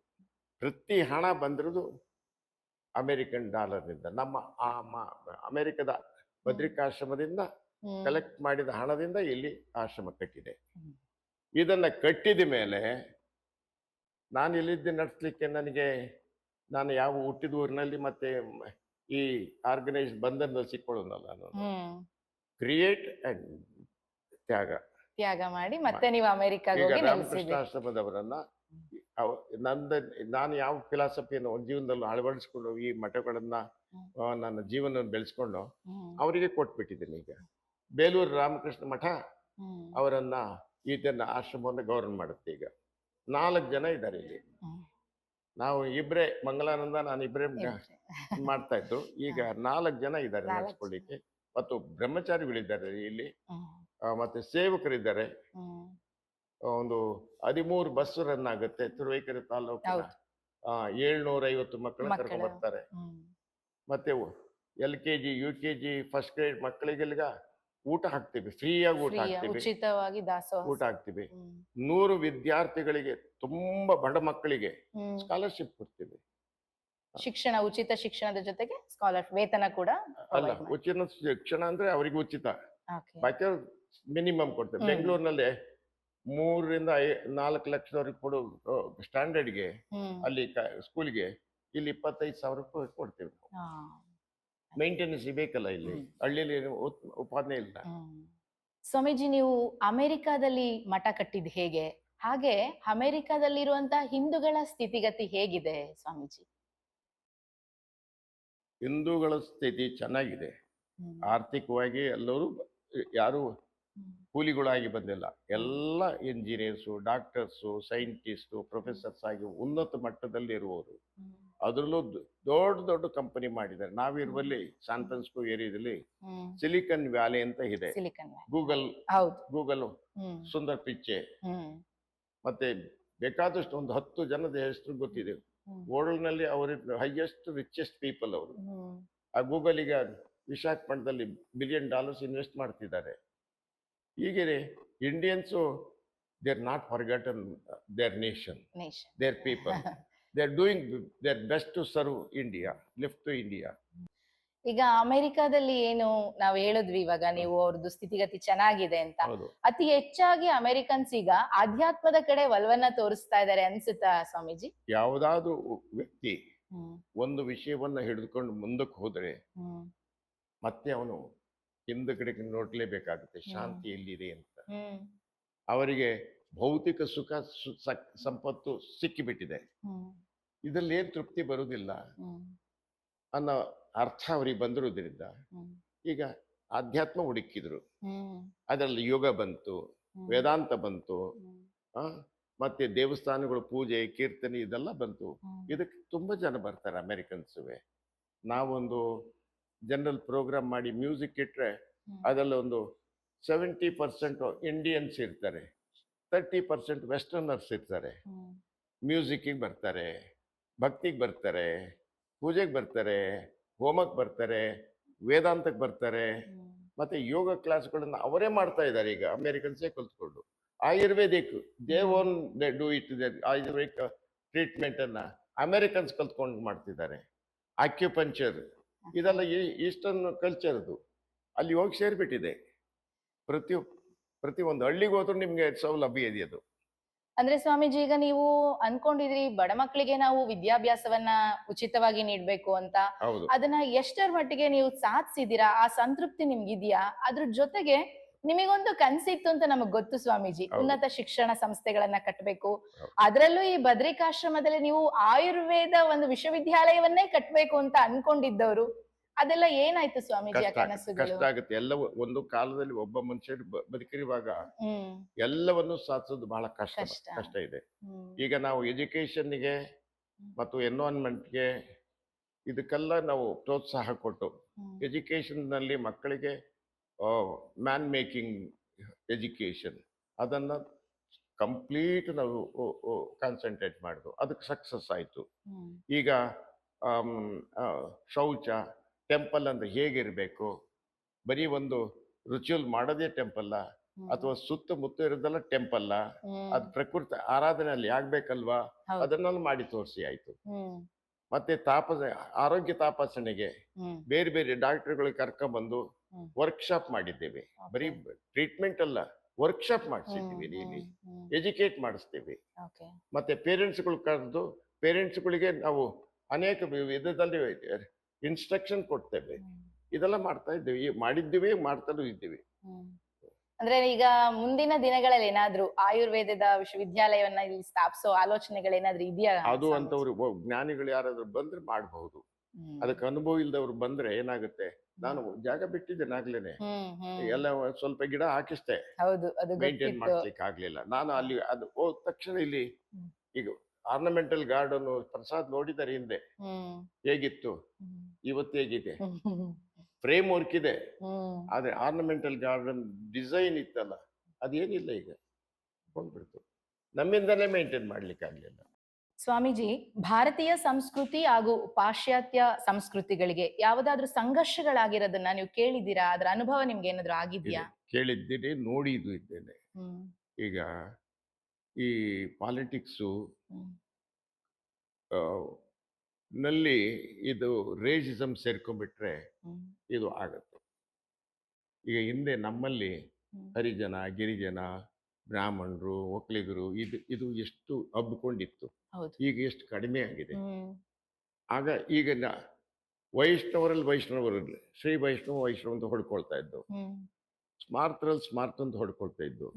A: ಪ್ರತಿ ಹಣ ಬಂದಿರೋದು ಅಮೆರಿಕನ್ ಡಾಲರ್ನಿಂದ. ನಮ್ಮ ಅಮೆರಿಕದ ಬದ್ರಿಕಾಶ್ರಮದಿಂದ ಕಲೆಕ್ಟ್ ಮಾಡಿದ ಹಣದಿಂದ ಇಲ್ಲಿ ಆಶ್ರಮ ಕಟ್ಟಿದೆ. ಇದನ್ನ ಕಟ್ಟಿದ ಮೇಲೆ ನಾನು ಇಲ್ಲಿದ್ದೆ ನಡೆಸಲಿಕ್ಕೆ ನಾನು ಯಾವ ಹುಟ್ಟಿದ ಊರಿನಲ್ಲಿ ಮತ್ತೆ ಈ ಆರ್ಗನೈಸ್ ಬಂಧನದಲ್ಲಿ ಸಿಕ್ಕೊಳ್ಳೋದಲ್ಲ. ನಾನು ಕ್ರಿಯೇಟ್ ಅಂಡ್
B: ತ್ಯಾಗ ಮಾಡಿ ಮತ್ತೆ ನೀವು ಅಮೆರಿಕಾಗೆ ಹೋಗಿ
A: ರಾಮಕೃಷ್ಣ ಆಶ್ರಮದವರನ್ನ ನಾನು ಯಾವ ಫಿಲಾಸಫಿಯನ್ನು ಜೀವನದಲ್ಲಿ ಅಳವಡಿಸ್ಕೊಂಡು ಈ ಮಠಗಳನ್ನ ನನ್ನ ಜೀವನ ಬೆಳೆಸ್ಕೊಂಡು ಅವರಿಗೆ ಕೊಟ್ಬಿಟ್ಟಿದ್ದೀನಿ. ಈಗ ಬೇಲೂರು ರಾಮಕೃಷ್ಣ ಮಠ ಅವರನ್ನ ಇದನ್ನ ಆಶ್ರಮವನ್ನು ಗೌರವ ಮಾಡುತ್ತೆ. ಈಗ 4 ಜನ ಇದ್ದಾರೆ ಇಲ್ಲಿ. ನಾವು ಇಬ್ರೇ, ಮಂಗಲಾನಂದ ನಾನು ಇಬ್ರೇ ಮಾಡ್ತಾ ಇದ್ದು. ಈಗ 4 ಜನ ಇದ್ದಾರೆ ನಡೆಸ್ಕೊಳ್ಳಿಕ್ಕೆ. ಮತ್ತು ಬ್ರಹ್ಮಚಾರಿಗಳಿದ್ದಾರೆ ಇಲ್ಲಿ, ಮತ್ತೆ ಸೇವಕರಿದ್ದಾರೆ. ಒಂದು 13 ಬಸ್ ರನ್ ಆಗುತ್ತೆ. ತುರುವೇಕೆರೆ ತಾಲೂಕಿನ 750 ಮಕ್ಕಳನ್ನ ಕರ್ಕೊಂಡು ಬರ್ತಾರೆ. ಮತ್ತೆ LKG UKG ಫಸ್ಟ್ ಗ್ರೇಡ್ ಮಕ್ಕಳಿಗೆಲ್ಲ ಊಟ ಹಾಕ್ತೀವಿ, ಫ್ರೀಯಾಗಿ ಊಟ ಹಾಕ್ತೀವಿ,
B: ಉಚಿತವಾಗಿ ಊಟ
A: ಹಾಕ್ತೀವಿ. 100 ವಿದ್ಯಾರ್ಥಿಗಳಿಗೆ, ತುಂಬಾ ಬಡ ಮಕ್ಕಳಿಗೆ ಸ್ಕಾಲರ್ಶಿಪ್ ಕೊಡ್ತೀವಿ.
B: ಉಚಿತ ಶಿಕ್ಷಣದ ಜೊತೆಗೆ ವೇತನ ಕೂಡ
A: ಅಲ್ಲ, ಉಚಿತ ಶಿಕ್ಷಣ ಅಂದ್ರೆ ಅವರಿಗೆ ಉಚಿತ, ಬಾಕಿ ಮಿನಿಮಮ್ ಕೊಡ್ತೇವೆ. ಬೆಂಗಳೂರಿನಲ್ಲಿ 3 ರಿಂದ 4 ಲಕ್ಷದವರೆಗೆ ಕೊಡೋ ಸ್ಟ್ಯಾಂಡರ್ಡ್ಗೆ ಅಲ್ಲಿ ಸ್ಕೂಲ್ಗೆ ಇಲ್ಲಿ 25,000 ರೂಪಾಯಿ ಕೊಡ್ತೇವೆ. ಮೇಂಟೆನೆನ್ಸ್ ಬೇಕಲ್ಲ, ಇಲ್ಲಿ ಹಳ್ಳಿಯಲ್ಲಿ ಉಪಾಧನೆ ಇಲ್ಲ.
B: ಸ್ವಾಮೀಜಿ, ನೀವು ಅಮೆರಿಕಾದಲ್ಲಿ ಮಠ ಕಟ್ಟಿದ್ ಹೇಗೆ? ಹಾಗೆ ಅಮೆರಿಕಾದಲ್ಲಿರುವಂತಹ ಹಿಂದೂಗಳ ಸ್ಥಿತಿಗತಿ ಹೇಗಿದೆ ಸ್ವಾಮೀಜಿ?
A: ಹಿಂದೂಗಳ ಸ್ಥಿತಿ ಚೆನ್ನಾಗಿದೆ. ಆರ್ಥಿಕವಾಗಿ ಎಲ್ಲರೂ ಯಾರು ಕೂಲಿಗಳಾಗಿ ಬಂದಿಲ್ಲ. ಎಲ್ಲ ಇಂಜಿನಿಯರ್ಸು, ಡಾಕ್ಟರ್ಸು, ಸೈಂಟಿಸ್ಟು, ಪ್ರೊಫೆಸರ್ಸ್ ಆಗಿ ಉನ್ನತ ಮಟ್ಟದಲ್ಲಿ ಇರುವವರು. ಅದರಲ್ಲೂ ದೊಡ್ಡ ಕಂಪನಿ ಮಾಡಿದ್ದಾರೆ. ನಾವಿರುವಲ್ಲಿ ಸ್ಯಾನ್ ಫ್ರಾನ್ಸಿಸ್ಕೋ ಏರಿಯಾದಲ್ಲಿ ಸಿಲಿಕಾನ್ ವ್ಯಾಲಿ ಅಂತ ಇದೆ. ಗೂಗಲ್ ಸುಂದರ್ ಪಿಚ್ಚೆ, ಮತ್ತೆ ಬೇಕಾದಷ್ಟು ಒಂದು 10 ಜನದ ಹೆಸರು ಗೊತ್ತಿದೆ. ವರ್ಲ್ಡ್ ನಲ್ಲಿ ಅವರು ಹೈಯೆಸ್ಟ್ ರಿಚೆಸ್ಟ್ ಪೀಪಲ್ ಅವರು. ಆ ಗೂಗಲ್ ಈಗ ವಿಶಾಖಪಟ್ಟಣದಲ್ಲಿ $1 ಬಿಲಿಯನ್ ಇನ್ವೆಸ್ಟ್ ಮಾಡ್ತಿದ್ದಾರೆ. ಹೀಗೆ Indians, they are not forgotten their nation, their people. They are doing their best to serve India, lift to India.
B: ಈಗ ಅಮೆರಿಕಾದಲ್ಲಿ ಏನು ನಾವು ಹೇಳಿದ್ವಿ ಇವಾಗ, ನೀವು ಅವ್ರದ್ದು ಸ್ಥಿತಿಗತಿ ಚೆನ್ನಾಗಿದೆ ಅಂತ. ಅತಿ ಹೆಚ್ಚಾಗಿ ಅಮೆರಿಕನ್ಸ್ ಈಗ ಆಧ್ಯಾತ್ಮದ ಕಡೆ ಒಲವನ್ನ ತೋರಿಸ್ತಾ ಇದ್ದಾರೆ ಅನ್ಸುತ್ತಾ ಸ್ವಾಮೀಜಿ?
A: ಯಾವುದಾದ್ರೂ ವ್ಯಕ್ತಿ ಒಂದು ವಿಷಯವನ್ನ ಹಿಡಿದುಕೊಂಡು ಮುಂದಕ್ಕೆ ಹೋದ್ರೆ ಮತ್ತೆ ಅವನು ಹಿಂದಗಡೆಗೆ ನೋಡ್ಲೇಬೇಕಾಗುತ್ತೆ ಶಾಂತಿ ಎಲ್ಲಿದೆ ಅಂತ. ಅವರಿಗೆ ಭೌತಿಕ ಸುಖ ಸಂಪತ್ತು ಸಿಕ್ಕಿಬಿಟ್ಟಿದೆ, ಇದರಲ್ಲಿ ಏನ್ ತೃಪ್ತಿ ಬರುವುದಿಲ್ಲ ಅನ್ನೋ ಅರ್ಥ ಅವರಿಗೆ ಬಂದಿರೋದ್ರಿಂದ ಈಗ ಆಧ್ಯಾತ್ಮ ಹುಡುಕಿದ್ರು. ಅದರಲ್ಲಿ ಯೋಗ ಬಂತು, ವೇದಾಂತ ಬಂತು, ಮತ್ತೆ ದೇವಸ್ಥಾನಗಳು, ಪೂಜೆ, ಕೀರ್ತನೆ ಇದೆಲ್ಲ ಬಂತು. ಇದಕ್ಕೆ ತುಂಬಾ ಜನ ಬರ್ತಾರೆ ಅಮೆರಿಕನ್ಸುವೆ. ನಾವೊಂದು ಜನರಲ್ ಪ್ರೋಗ್ರಾಮ್ ಮಾಡಿ ಮ್ಯೂಸಿಕ್ ಇಟ್ರೆ ಅದರಲ್ಲಿ ಒಂದು 70% ಇಂಡಿಯನ್ಸ್ ಇರ್ತಾರೆ, 30% ವೆಸ್ಟರ್ನರ್ಸ್ ಇರ್ತಾರೆ. ಮ್ಯೂಸಿಕ್ಕಿಗೆ ಬರ್ತಾರೆ, ಭಕ್ತಿಗೆ ಬರ್ತಾರೆ, ಪೂಜೆಗೆ ಬರ್ತಾರೆ, ಹೋಮಕ್ಕೆ ಬರ್ತಾರೆ, ವೇದಾಂತಕ್ಕೆ ಬರ್ತಾರೆ. ಮತ್ತೆ ಯೋಗ ಕ್ಲಾಸ್ಗಳನ್ನ ಅವರೇ ಮಾಡ್ತಾ ಇದ್ದಾರೆ ಈಗ ಅಮೆರಿಕನ್ಸೇ ಕಲ್ತ್ಕೊಂಡು. Ayurvedic they do it, Ayurvedic treatment ಅನ್ನ ಅಮೆರಿಕನ್ಸ್ ಕಲ್ತ್ಕೊಂಡು ಮಾಡ್ತಿದ್ದಾರೆ. ಅಕ್ಯುಪಂಚರ್ ಇದೆಲ್ಲ ಈಸ್ಟರ್ನ್ ಕಲ್ಚರ್ದು ಅಲ್ಲಿ ಹೋಗಿ ಸೇರ್ಬಿಟ್ಟಿದೆ. ಪ್ರತಿ ಪ್ರತಿ ಒಂದು ಹಳ್ಳಿಗೆ ಹೋದ್ರೂ ನಿಮ್ಗೆ ಸೌಲಭ್ಯ ಇದೆ ಅದು.
B: ಅಂದ್ರೆ ಸ್ವಾಮೀಜಿ, ಈಗ ನೀವು ಅನ್ಕೊಂಡಿದ್ರಿ ಬಡ ಮಕ್ಕಳಿಗೆ ನಾವು ವಿದ್ಯಾಭ್ಯಾಸವನ್ನ ಉಚಿತವಾಗಿ ನೀಡ್ಬೇಕು ಅಂತ.
A: ಹೌದು.
B: ಅದನ್ನ ಎಷ್ಟರ ಮಟ್ಟಿಗೆ ನೀವು ಸಾಧಿಸಿದೀರಾ? ಆ ಸಂತೃಪ್ತಿ ನಿಮ್ಗಿದ್ಯಾ? ಅದ್ರ ಜೊತೆಗೆ ನಿಮಗೊಂದು ಕನ್ಸಿತ್ತು ಅಂತ ನಮಗ್ ಗೊತ್ತು ಸ್ವಾಮೀಜಿ,
A: ಹೌದು.
B: ಉನ್ನತ ಶಿಕ್ಷಣ ಸಂಸ್ಥೆಗಳನ್ನ ಕಟ್ಟಬೇಕು.
A: ಹೌದು.
B: ಅದ್ರಲ್ಲೂ ಈ ಬದ್ರಿಕಾಶ್ರಮದಲ್ಲಿ ನೀವು ಆಯುರ್ವೇದ ಒಂದು ವಿಶ್ವವಿದ್ಯಾಲಯವನ್ನೇ ಕಟ್ಟಬೇಕು ಅಂತ ಅನ್ಕೊಂಡಿದ್ದವರು. ಅದೆಲ್ಲ ಏನಾಯ್ತು ಸ್ವಾಮೀಜಿ ಆ ಕನಸುಗಳು?
A: ಕಷ್ಟ ಆಗುತ್ತೆ. ಎಲ್ಲ ಒಂದು ಕಾಲದಲ್ಲಿ ಒಬ್ಬ ಮನುಷ್ಯ ಬದುಕಿರುವಾಗ
B: ಹ್ಮ್
A: ಎಲ್ಲವನ್ನು ಸಾಧಿಸೋದು ಬಹಳ
B: ಕಷ್ಟ.
A: ಕಷ್ಟ ಇದೆ.
B: ಹ್ಮ್
A: ಈಗ ನಾವು ಎಜುಕೇಶನ್ಗೆ ಮತ್ತು ಎನ್ವೈರನ್ಮೆಂಟ್ಗೆ ಇದಕ್ಕೆಲ್ಲ ನಾವು ಪ್ರೋತ್ಸಾಹ ಕೊಟ್ಟು
B: ಹ್ಮ್
A: ಎಜುಕೇಶನ್ ನಲ್ಲಿ ಮಕ್ಕಳಿಗೆ ಮ್ಯಾನ್ ಮೇಕಿಂಗ್ ಎಜುಕೇಶನ್ ಅದನ್ನ ಕಂಪ್ಲೀಟ್ ನಾವು ಕಾನ್ಸಂಟ್ರೇಟ್ ಮಾಡಿದ್ವು. ಅದಕ್ಕೆ ಸಕ್ಸಸ್ ಆಯ್ತು.
B: ಹ್ಮ್
A: ಈಗ ಆಮ್, ಆ, ಶೌಚ ಟೆಂಪಲ್ ಅಂದ್ರೆ ಹೇಗಿರ್ಬೇಕು, ಬರೀ ಒಂದು ರಿಚುವಲ್ ಮಾಡೋದೇ ಟೆಂಪಲ್ಲ,
B: ಹ್ಮ್
A: ಅಥವಾ ಸುತ್ತಮುತ್ತ ಇರೋದೆಲ್ಲ ಟೆಂಪಲ್ಲ,
B: ಹ್ಮ್
A: ಅದು ಪ್ರಕೃತಿ ಆರಾಧನೆ ಅಲ್ಲಿ ಆಗ್ಬೇಕಲ್ವಾ,
B: ಹೌದು.
A: ಅದನ್ನೆಲ್ಲ ಮಾಡಿ ತೋರಿಸಿ ಆಯ್ತು.
B: ಹ್ಮ್
A: ಮತ್ತೆ ಆರೋಗ್ಯ ತಾಪಾಸಣೆಗೆ
B: ಹ್ಮ್
A: ಬೇರೆ ಬೇರೆ ಡಾಕ್ಟರ್ಗಳಿಗೆ ಕರ್ಕೊಂಡ್ಬಂದು
B: ಹ್ಮ್.
A: ವರ್ಕ್ಶಾಪ್ ಮಾಡಿದ್ದೇವೆ. ಬರೀ ಟ್ರೀಟ್ಮೆಂಟ್ ಅಲ್ಲ, ವರ್ಕ್ಶಾಪ್ ಮಾಡಿಸಿದ್ದೀವಿ. ಇಲ್ಲಿ ಎಜುಕೇಟ್ ಮಾಡಿಸ್ತೀವಿ.
B: ಓಕೆ.
A: ಮತ್ತೆ ಪೇರೆಂಟ್ಸ್ಗಳು ಕರೆದು ಪೇರೆಂಟ್ಸ್ಗಳಿಗೆ ನಾವು ಅನೇಕ ವಿಧದಲ್ಲಿ ಇನ್ಸ್ಟ್ರಕ್ಷನ್ ಕೊಡ್ತೇವೆ. ಇದೆಲ್ಲ ಮಾಡ್ತಾ ಇದ್ದೀವಿ, ಮಾಡಿದ್ದೀವಿ, ಮಾಡ್ತಾನೂ ಇದ್ದೀವಿ.
B: ಅಂದ್ರೆ ಈಗ ಮುಂದಿನ ದಿನಗಳಲ್ಲಿ ಏನಾದ್ರೂ ಆಯುರ್ವೇದದ ವಿಶ್ವವಿದ್ಯಾಲಯವನ್ನ ಇಲ್ಲಿ ಸ್ಥಾಪಿಸೋ ಆಲೋಚನೆಗಳೇನಾದ್ರೂ ಇದೆಯಾ?
A: ಅದು ಅಂತವ್ರು ಜ್ಞಾನಿಗಳು ಯಾರಾದ್ರೂ ಬಂದ್ರೆ ಮಾಡಬಹುದು. ಅದಕ್ಕೆ ಅನುಭವ ಇಲ್ದವ್ರು ಬಂದ್ರೆ ಏನಾಗುತ್ತೆ, ನಾನು ಜಾಗ ಬಿಟ್ಟಿದ್ದೇನೆ ಆಗ್ಲೇನೆ, ಎಲ್ಲ ಸ್ವಲ್ಪ ಗಿಡ ಹಾಕಿಸ್ತೆ,
B: ಹೌದು, ಅದು
A: ಮೇಂಟೈನ್ ಮಾಡ್ಲಿಕ್ಕೆ ಆಗ್ಲಿಲ್ಲ. ನಾನು ಅಲ್ಲಿ ಅದು ಹೋದ ತಕ್ಷಣ ಇಲ್ಲಿ ಈಗ ಆರ್ನಮೆಂಟಲ್ ಗಾರ್ಡನ್ ಪ್ರಸಾದ್ ನೋಡಿದರೆ ಹಿಂದೆ ಹೇಗಿತ್ತು, ಇವತ್ತು ಹೇಗಿದೆ. ಫ್ರೇಮ್ ವರ್ಕ್ ಇದೆ, ಆದ್ರೆ ಆರ್ನಮೆಂಟಲ್ ಗಾರ್ಡನ್ ಡಿಸೈನ್ ಇತ್ತಲ್ಲ ಅದೇನಿಲ್ಲ, ಈಗ ಹೋಗ್ಬಿಡ್ತು. ನಮ್ಮಿಂದಲೇ ಮೇಂಟೈನ್ ಮಾಡ್ಲಿಕ್ಕೆ ಆಗ್ಲಿಲ್ಲ.
B: ಸ್ವಾಮೀಜಿ, ಭಾರತೀಯ ಸಂಸ್ಕೃತಿ ಹಾಗೂ ಪಾಶ್ಚಾತ್ಯ ಸಂಸ್ಕೃತಿಗಳಿಗೆ ಯಾವ್ದಾದ್ರು ಸಂಘರ್ಷಗಳಾಗಿರೋದನ್ನ ನೀವು ಕೇಳಿದ್ದೀರಾ? ಅದ್ರ ಅನುಭವ ನಿಮ್ಗೆ ಏನಾದ್ರು ಆಗಿದ್ಯಾ?
A: ಕೇಳಿದ್ದೀನಿ, ನೋಡಿದ್ದು ಇದ್ದೇನೆ. ಈಗ ಈ ಪಾಲಿಟಿಕ್ಸು ನಲ್ಲಿ ಇದು ರೇಸಿಸಮ್ ಸೇರ್ಕೊಂಡ್ಬಿಟ್ರೆ ಇದು ಆಗತ್ತೆ. ಈಗ ಹಿಂದೆ ನಮ್ಮಲ್ಲಿ ಹರಿಜನ, ಗಿರಿಜನ, ಬ್ರಾಹ್ಮಣರು, ಒಕ್ಕಲಿಗರು ಇದು ಎಷ್ಟು ಹಬ್ಕೊಂಡಿತ್ತು, ಈಗ ಎಷ್ಟು ಕಡಿಮೆ ಆಗಿದೆ. ಆಗ ಈಗ ವೈಷ್ಣವರಲ್ಲಿ ಶ್ರೀ ವೈಷ್ಣವ ಅಂತ ಹೊಡ್ಕೊಳ್ತಾ ಇದ್ದು, ಸ್ಮಾರ್ತ್ ಅಂತ ಹೊಡ್ಕೊಳ್ತಾ ಇದ್ದು,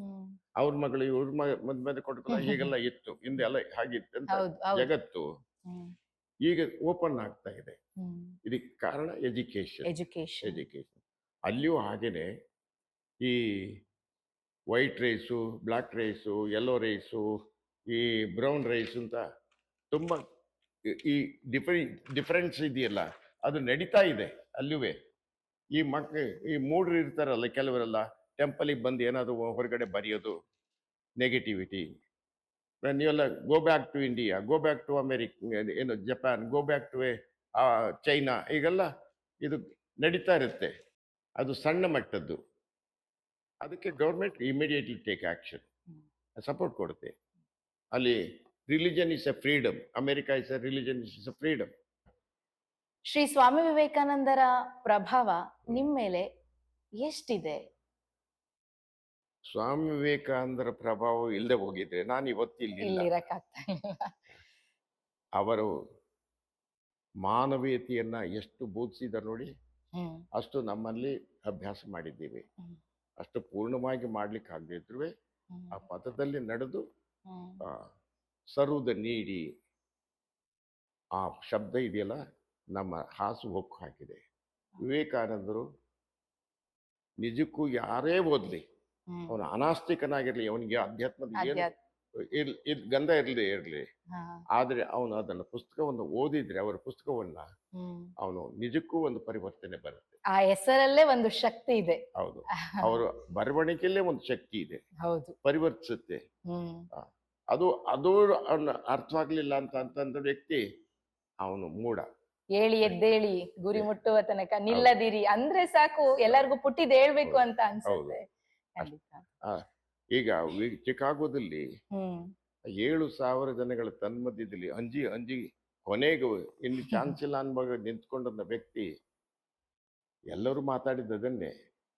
A: ಅವ್ರ ಮಗಳು ಇವ್ರ ಮದ್ವೆ ಕೊಡ್ಕೊಳ್ಳೋ ಹೀಗೆಲ್ಲ ಇತ್ತು ಹಿಂದೆ, ಎಲ್ಲ ಹಾಗಿತ್ತು ಅಂತ ಜಗತ್ತು ಈಗ ಓಪನ್ ಆಗ್ತಾ ಇದೆ. ಇದಕ್ಕೆ ಕಾರಣ ಎಜುಕೇಶನ್. ಅಲ್ಲಿಯೂ ಹಾಗೇನೆ ಈ white rice, black rice, yellow rice, ಈ ಬ್ರೌನ್ ರೈಸ್ ಅಂತ ತುಂಬಾ ಈ ಡಿಫರೆನ್ಸ್ ಇದೆಯಲ್ಲ, ಅದು ನಡೀತಾ ಇದೆ ಅಲ್ಲೂ. ಈ ಮೂಡ್ರು ಇರ್ತಾರಲ್ಲ ಕೆಲವರೆಲ್ಲ, ಟೆಂಪಲಿಗೆ ಬಂದು ಏನಾದ್ರು ಹೊರಗಡೆ ಬರೆಯೋದು, ನೆಗೆಟಿವಿಟಿ. ನೀವೆಲ್ಲ go back to India, go back to ಏನು Japan, go back to China, ಈಗೆಲ್ಲ ಇದು ನಡೀತಾ ಇರುತ್ತೆ. ಅದು ಸಣ್ಣ ಮಟ್ಟದ್ದು. ಅದಕ್ಕೆ government immediately take action, support ಕೊಡುತ್ತೆ. ಅಲ್ಲಿ religion is a freedom, America is a religion is a freedom.
B: Shri Swami ವಿವೇಕಾನಂದರ ಪ್ರಭಾವ ನಿಮ್ಮ ಮೇಲೆ ಎಷ್ಟಿದೆ?
A: ಸ್ವಾಮಿ ವಿವೇಕಾನಂದರ ಪ್ರಭಾವ ಇಲ್ಲದೆ ಹೋಗಿದ್ರೆ ನಾನು ಇವತ್ತು ಇಲ್ಲ. ಅವರು ಮಾನವೀಯತೆಯನ್ನ ಎಷ್ಟು ಬೋಧಿಸಿದ ನೋಡಿ, ಅಷ್ಟು ನಮ್ಮಲ್ಲಿ ಅಭ್ಯಾಸ ಮಾಡಿದ್ದೀವಿ. ಅಷ್ಟು ಪೂರ್ಣವಾಗಿ ಮಾಡ್ಲಿಕ್ಕೆ ಆಗದಿದ್ರು ಆ ಪಥದಲ್ಲಿ ನಡೆದು ಸರ್ವ್ ದ ನೀಡಿ ಆ ಶಬ್ದ ಇದೆಯಲ್ಲ, ನಮ್ಮ ಹಾಸು ಹೊಕ್ಕು ಹಾಕಿದೆ. ವಿವೇಕಾನಂದರು ನಿಜಕ್ಕೂ ಯಾರೇ ಓದ್ಲಿ, ಅವನು ಅನಾಸ್ತಿಕನಾಗಿರ್ಲಿ, ಅವನಿಗೆ ಅಧ್ಯಾತ್ಮದ ಗಂಧ ಇರ್ಲಿ, ಆದ್ರೆ ಅವನು ಅದನ್ನ ಪುಸ್ತಕವನ್ನು ಓದಿದ್ರೆ, ಅವರ ಪುಸ್ತಕವನ್ನ, ಅವನು ನಿಜಕ್ಕೂ ಒಂದು ಪರಿವರ್ತನೆ ಬರುತ್ತೆ.
B: ಆ ಹೆಸರಲ್ಲೇ ಒಂದು ಶಕ್ತಿ ಇದೆ.
A: ಹೌದು, ಅವರ ಬರವಣಿಗೆಯಲ್ಲೇ ಒಂದು ಶಕ್ತಿ ಇದೆ. ಹೌದು, ಪರಿವರ್ತಿಸುತ್ತೆ. ಅದು ಅರ್ಥವಾಗ್ಲಿಲ್ಲ ಅಂತಂದ ವ್ಯಕ್ತಿ ಅವನು ಮೂಢ.
B: ಹೇಳಿ ಎದ್ದೇಳಿ ಗುರಿ ಮುಟ್ಟುವ ತನಕ ನಿಲ್ಲದಿರಿ ಅಂದ್ರೆ ಸಾಕು, ಎಲ್ಲರಿಗೂ ಪುಟ್ಟಿದ್ ಹೇಳ್ಬೇಕು ಅಂತ ಅನ್ಸುತ್ತೆ.
A: ಈಗ ಚಿಕಾಗೋದಲ್ಲಿ 7,000 ಜನಗಳ ತನ್ಮಧ್ಯದಲ್ಲಿ ಅಂಜಿ ಕೊನೆಗೂ ಇನ್ನು ಚಾನ್ಸ್ ಇಲ್ಲ ಅನ್ಭವ ನಿಂತ್ಕೊಂಡ ವ್ಯಕ್ತಿ ಎಲ್ಲರೂ ಮಾತಾಡಿದ್ದದನ್ನೇ.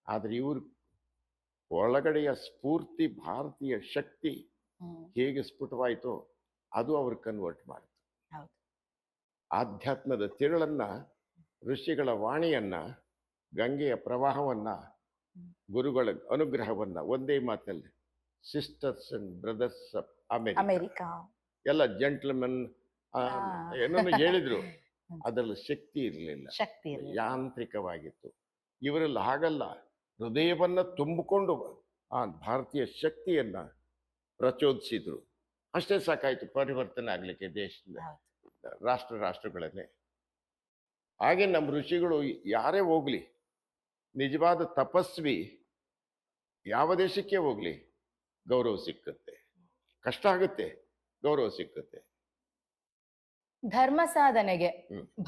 A: ಆದರೆ ಇವರು ಒಳಗಡೆಯ ಸ್ಫೂರ್ತಿ, ಭಾರತೀಯ ಶಕ್ತಿ ಹೇಗೆ ಸ್ಫುಟವಾಯಿತೋ ಅದು ಅವ್ರು ಕನ್ವರ್ಟ್ ಮಾಡಿತು.
B: ಹೌದು.
A: ಆಧ್ಯಾತ್ಮದ ತಿರುಳನ್ನ, ಋಷಿಗಳ ವಾಣಿಯನ್ನ, ಗಂಗೆಯ ಪ್ರವಾಹವನ್ನ, ಗುರುಗಳ ಅನುಗ್ರಹವನ್ನ ಒಂದೇ ಮಾತಲ್ಲಿ sisters and brothers of
B: America
A: ಎಲ್ಲ ಜೆಂಟ್ಲ್ಮನ್ ಏನನ್ನು ಹೇಳಿದ್ರು, ಅದರಲ್ಲಿ ಶಕ್ತಿ ಇರಲಿಲ್ಲ, ಯಾಂತ್ರಿಕವಾಗಿತ್ತು. ಇವರಲ್ಲಿ ಹಾಗಲ್ಲ, ಹೃದಯವನ್ನ ತುಂಬಿಕೊಂಡು ಆ ಭಾರತೀಯ ಶಕ್ತಿಯನ್ನ ಪ್ರಚೋದಿಸಿದ್ರು. ಅಷ್ಟೇ ಸಾಕಾಯ್ತು ಪರಿವರ್ತನೆ ಆಗ್ಲಿಕ್ಕೆ ದೇಶದ ರಾಷ್ಟ್ರಗಳನ್ನೇ. ಹಾಗೆ ನಮ್ಮ ಋಷಿಗಳು ಯಾರೇ ಹೋಗ್ಲಿ, ನಿಜವಾದ ತಪಸ್ವಿ ಯಾವ ದೇಶಕ್ಕೆ ಹೋಗ್ಲಿ ಗೌರವ ಸಿಕ್ಕುತ್ತೆ. ಕಷ್ಟ ಆಗುತ್ತೆ, ಗೌರವ ಸಿಕ್ಕುತ್ತೆ.
B: ಧರ್ಮ ಸಾಧನೆಗೆ,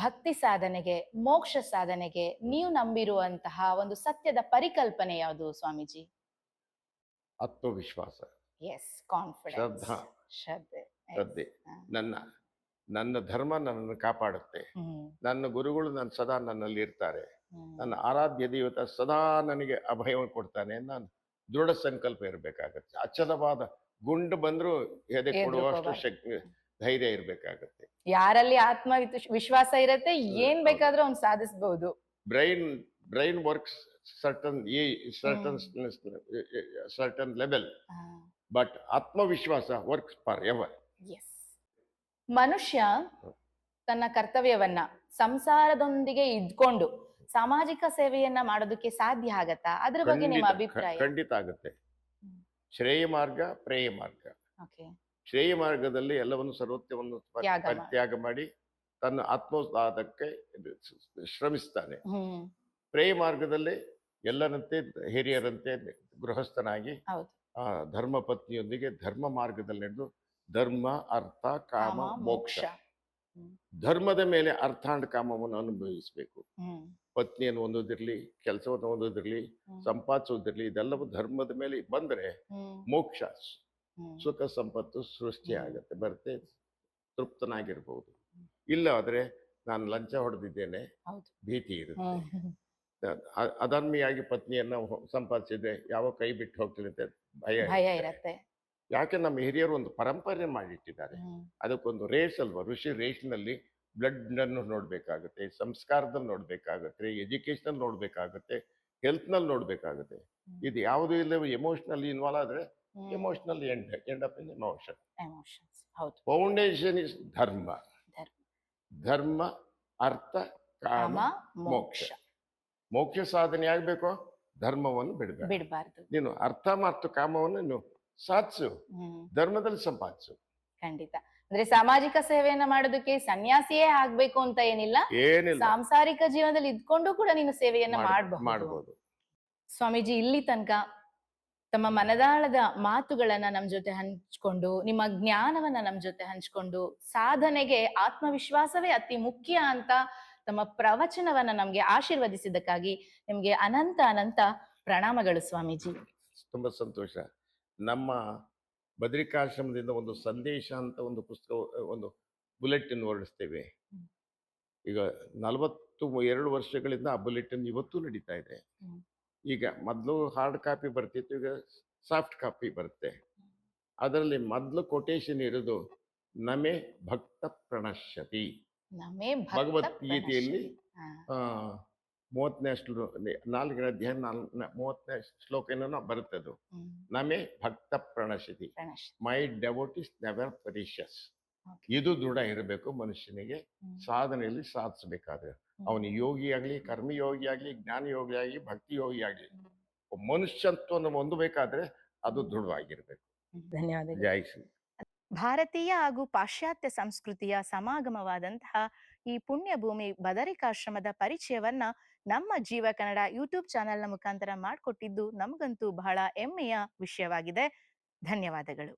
B: ಭಕ್ತಿ ಸಾಧನೆಗೆ, ಮೋಕ್ಷ ಸಾಧನೆಗೆ ನೀವು ನಂಬಿರುವಂತಹ ಒಂದು ಸತ್ಯದ ಪರಿಕಲ್ಪನೆ ಯಾವುದು ಸ್ವಾಮೀಜಿ?
A: ಆತ್ಮವಿಶ್ವಾಸ,
B: ಕಾನ್ಫಿಡೆನ್ಸ್,
A: ಶ್ರದ್ಧೆ. ನನ್ನ ಧರ್ಮ ನನ್ನನ್ನು ಕಾಪಾಡುತ್ತೆ, ನನ್ನ ಗುರುಗಳು ಸದಾ ನನ್ನಲ್ಲಿ ಇರ್ತಾರೆ, ನನ್ನ ಆರಾಧ್ಯ ದೇವತ ಸದಾ ನನಗೆ ಅಭಯವನ್ನು ಕೊಡ್ತಾನೆ. ನಾನು ದೃಢ ಸಂಕಲ್ಪ ಇರಬೇಕಾಗತ್ತೆ. ಅಚಲವಾದ ಗುಂಡು ಬಂದ್ರು ಎದೆ ಕೊಡುವಷ್ಟು ಶಕ್ತಿ, ಧೈರ್ಯ ಇರ್ಬೇಕಾಗತ್ತೆ.
B: ಯಾರಲ್ಲಿ ಆತ್ಮ ವಿಶ್ವಾಸ ಇರತ್ತೆ, ಏನ್ ಬೇಕಾದ್ರೂ ಅವ್ನು ಸಾಧಿಸಬಹುದು.
A: Brain works certain level, but ಆತ್ಮವಿಶ್ವಾಸ ವರ್ಕ್ಸ್ ಫಾರ್ ಎವರ್.
B: ಮನುಷ್ಯ ತನ್ನ ಕರ್ತವ್ಯವನ್ನ ಸಂಸಾರದೊಂದಿಗೆ ಇದ್ಕೊಂಡು ಸಾಮಾಜಿಕ ಸೇವೆಯನ್ನ ಮಾಡೋದಕ್ಕೆ ಸಾಧ್ಯ ಆಗತ್ತಾ? ಅದ್ರ ಬಗ್ಗೆ ನಿಮ್ಮ ಅಭಿಪ್ರಾಯ?
A: ಖಂಡಿತ ಆಗುತ್ತೆ. ಶ್ರೇಯ ಮಾರ್ಗ, ಪ್ರೇಯ ಮಾರ್ಗ. ಶ್ರೇಯ ಮಾರ್ಗದಲ್ಲಿ ಎಲ್ಲವನ್ನು ಸರ್ವೋತ್ತಮವನ್ನು ತ್ಯಾಗ ಮಾಡಿ ತನ್ನ ಆತ್ಮೋತ್ಸಾಹಕ್ಕೆ ಶ್ರಮಿಸ್ತಾನೆ. ಪ್ರೇಯ ಮಾರ್ಗದಲ್ಲಿ ಎಲ್ಲರಂತೆ ಹಿರಿಯರಂತೆ ಗೃಹಸ್ಥನಾಗಿ ಆ ಧರ್ಮ ಪತ್ನಿಯೊಂದಿಗೆ ಧರ್ಮ ಮಾರ್ಗದಲ್ಲಿ ನಡೆದು ಧರ್ಮ, ಅರ್ಥ, ಕಾಮ, ಮೋಕ್ಷ. ಧರ್ಮದ ಮೇಲೆ ಅರ್ಥ ಅಂಡ್ ಕಾಮವನ್ನು ಅನುಭವಿಸಬೇಕು. ಪತ್ನಿಯನ್ನು ಹೊಂದೋದಿರ್ಲಿ, ಕೆಲಸವನ್ನು ಹೊಂದೋದಿರ್ಲಿ, ಸಂಪಾದಿಸೋದಿರ್ಲಿ, ಇದೆಲ್ಲವೂ ಧರ್ಮದ ಮೇಲೆ ಬಂದ್ರೆ ಮೋಕ್ಷ, ಸುಖ ಸಂಪತ್ತು ಸೃಷ್ಟಿ ಆಗತ್ತೆ, ಬರುತ್ತೆ, ತೃಪ್ತನಾಗಿರ್ಬಹುದು. ಇಲ್ಲ ಆದ್ರೆ ನಾನು ಲಂಚ ಹೊಡೆದಿದ್ದೇನೆ, ಭೀತಿ ಇರುತ್ತೆ. ಅಧರ್ಮಿಯಾಗಿ ಪತ್ನಿಯನ್ನ ಸಂಪಾದಿಸಿದ್ರೆ ಯಾವ ಕೈ ಬಿಟ್ಟು ಹೋಗ್ತೀನಿ ಅಂತ ಭಯ ಇರುತ್ತೆ. ಯಾಕೆ ನಮ್ಮ ಹಿರಿಯರು ಒಂದು ಪರಂಪರೆ ಮಾಡಿಟ್ಟಿದ್ದಾರೆ. ಅದಕ್ಕೊಂದು ರೇಸ್ ಅಲ್ವಾ, ಋಷಿ ರೇಸ್ನಲ್ಲಿ ಬ್ಲಡ್ ಅನ್ನು ನೋಡ್ಬೇಕಾಗುತ್ತೆ, ಸಂಸ್ಕಾರದಲ್ಲಿ ನೋಡ್ಬೇಕಾಗತ್ತೆ, ಎಜುಕೇಶನ್ ನೋಡ್ಬೇಕಾಗತ್ತೆ, ಹೆಲ್ತ್ ನಲ್ಲಿ ನೋಡ್ಬೇಕಾಗತ್ತೆ. ಇದು ಯಾವುದೂ ಇಲ್ಲ, ಎಮೋಷನಲ್ ಇನ್ವಾಲ್ವ್ ಆದ್ರೆ emotional end up in emotion. Foundation is ಧರ್ಮ. ಧರ್ಮ, ಅರ್ಥ, ಕಾಮ, ಮೋಕ್ಷ. ಮೋಕ್ಷ ಸಾಧನೆ ಆಗ್ಬೇಕು, ಧರ್ಮವನ್ನು ಬಿಡಬಾರ್ದು. ನೀನು ಅರ್ಥ ಮತ್ತು ಕಾಮವನ್ನು ನೀನು ಸಾಧಿಸು, ಧರ್ಮದಲ್ಲಿ ಸಂಪಾದಿಸು.
B: ಖಂಡಿತ. ಅಂದ್ರೆ ಸಾಮಾಜಿಕ ಸೇವೆಯನ್ನ ಮಾಡೋದಕ್ಕೆ ಸನ್ಯಾಸಿಯೇ ಆಗ್ಬೇಕು ಅಂತ ಏನಿಲ್ಲ, ಸಾಂಸಾರಿಕ ಜೀವನದಲ್ಲಿ ಇದ್ಕೊಂಡು ಕೂಡ ನೀನು ಸೇವೆಯನ್ನ ಮಾಡಬಹುದು. ಸ್ವಾಮೀಜಿ, ಇಲ್ಲಿ ತನಕ ತಮ್ಮ ಮನದಾಳದ ಮಾತುಗಳನ್ನ ನಮ್ ಜೊತೆ ಹಂಚ್ಕೊಂಡು, ನಿಮ್ಮ ಜ್ಞಾನವನ್ನ ನಮ್ ಜೊತೆ ಹಂಚ್ಕೊಂಡು, ಸಾಧನೆಗೆ ಆತ್ಮವಿಶ್ವಾಸವೇ ಅತಿ ಮುಖ್ಯ ಅಂತ ತಮ್ಮ ಪ್ರವಚನವನ್ನ ನಮ್ಗೆ ಆಶೀರ್ವದಿಸಿದ್ದಕ್ಕಾಗಿ ನಿಮ್ಗೆ ಅನಂತ ಅನಂತ ಪ್ರಣಾಮಗಳು ಸ್ವಾಮೀಜಿ.
A: ತುಂಬಾ ಸಂತೋಷ. ನಮ್ಮ ಬದ್ರಿಕಾಶ್ರಮದಿಂದ ಒಂದು ಸಂದೇಶ ಅಂತ ಒಂದು ಪುಸ್ತಕ, ಒಂದು ಬುಲೆಟಿನ್ ಹೊರಡಿಸ್ತೇವೆ. ಈಗ 42 ವರ್ಷಗಳಿಂದ ಆ ಬುಲೆಟಿನ್ ಇವತ್ತು ನಡೀತಾ ಇದೆ. ಈಗ ಮೊದಲು ಹಾರ್ಡ್ ಕಾಪಿ ಬರ್ತಿತ್ತು, ಈಗ ಸಾಫ್ಟ್ ಕಾಪಿ ಬರುತ್ತೆ. ಅದರಲ್ಲಿ ಮೊದಲು ಕೊಟೇಶನ್ ಇರೋದು ನಮೇ ಭಕ್ತ ಪ್ರಣಶ್ಯತಿ. ಭಗವದ್ಗೀತೆಯಲ್ಲಿ 30ನೇ 4ನೇ ಅಧ್ಯಾಯ 30ನೇ ಶ್ಲೋಕ ಏನೋ ಬರುತ್ತೆ. ಅದು ನಮೇ ಭಕ್ತ ಪ್ರಣಶ್ಯತಿ, ಮೈ ಡೆವೋಟಿಸ್ ನೆವರ್ ಪೆರಿಷಸ್. ಇದು ದೃಢ ಇರಬೇಕು ಮನುಷ್ಯನಿಗೆ ಸಾಧನೆಯಲ್ಲಿ ಸಾಧಿಸಬೇಕಾದ್ರೆ. ಅವನು ಯೋಗಿ ಆಗ್ಲಿ, ಕರ್ಮಯೋಗಿ ಆಗ್ಲಿ, ಜ್ಞಾನ ಯೋಗಿ ಆಗ್ಲಿ, ಭಕ್ತಿ ಯೋಗಿ ಆಗ್ಲಿ, ಮನುಷ್ಯತ್ವವನ್ನು ಹೊಂದಬೇಕಾದ್ರೆ ಅದು ದೃಢವಾಗಿರ್ಬೇಕು.
B: ಧನ್ಯವಾದ.
A: ಜೈ ಶ್ರೀ.
B: ಭಾರತೀಯ ಹಾಗೂ ಪಾಶ್ಚಾತ್ಯ ಸಂಸ್ಕೃತಿಯ ಸಮಾಗಮವಾದಂತಹ ಈ ಪುಣ್ಯ ಭೂಮಿ ಬದರಿಕಾಶ್ರಮದ ಪರಿಚಯವನ್ನ ನಮ್ಮ ಜೀವ ಕನ್ನಡ ಯೂಟ್ಯೂಬ್ ಚಾನೆಲ್ನ ಮುಖಾಂತರ ಮಾಡಿಕೊಟ್ಟಿದ್ದು ನಮಗಂತೂ ಬಹಳ ಹೆಮ್ಮೆಯ ವಿಷಯವಾಗಿದೆ. ಧನ್ಯವಾದಗಳು.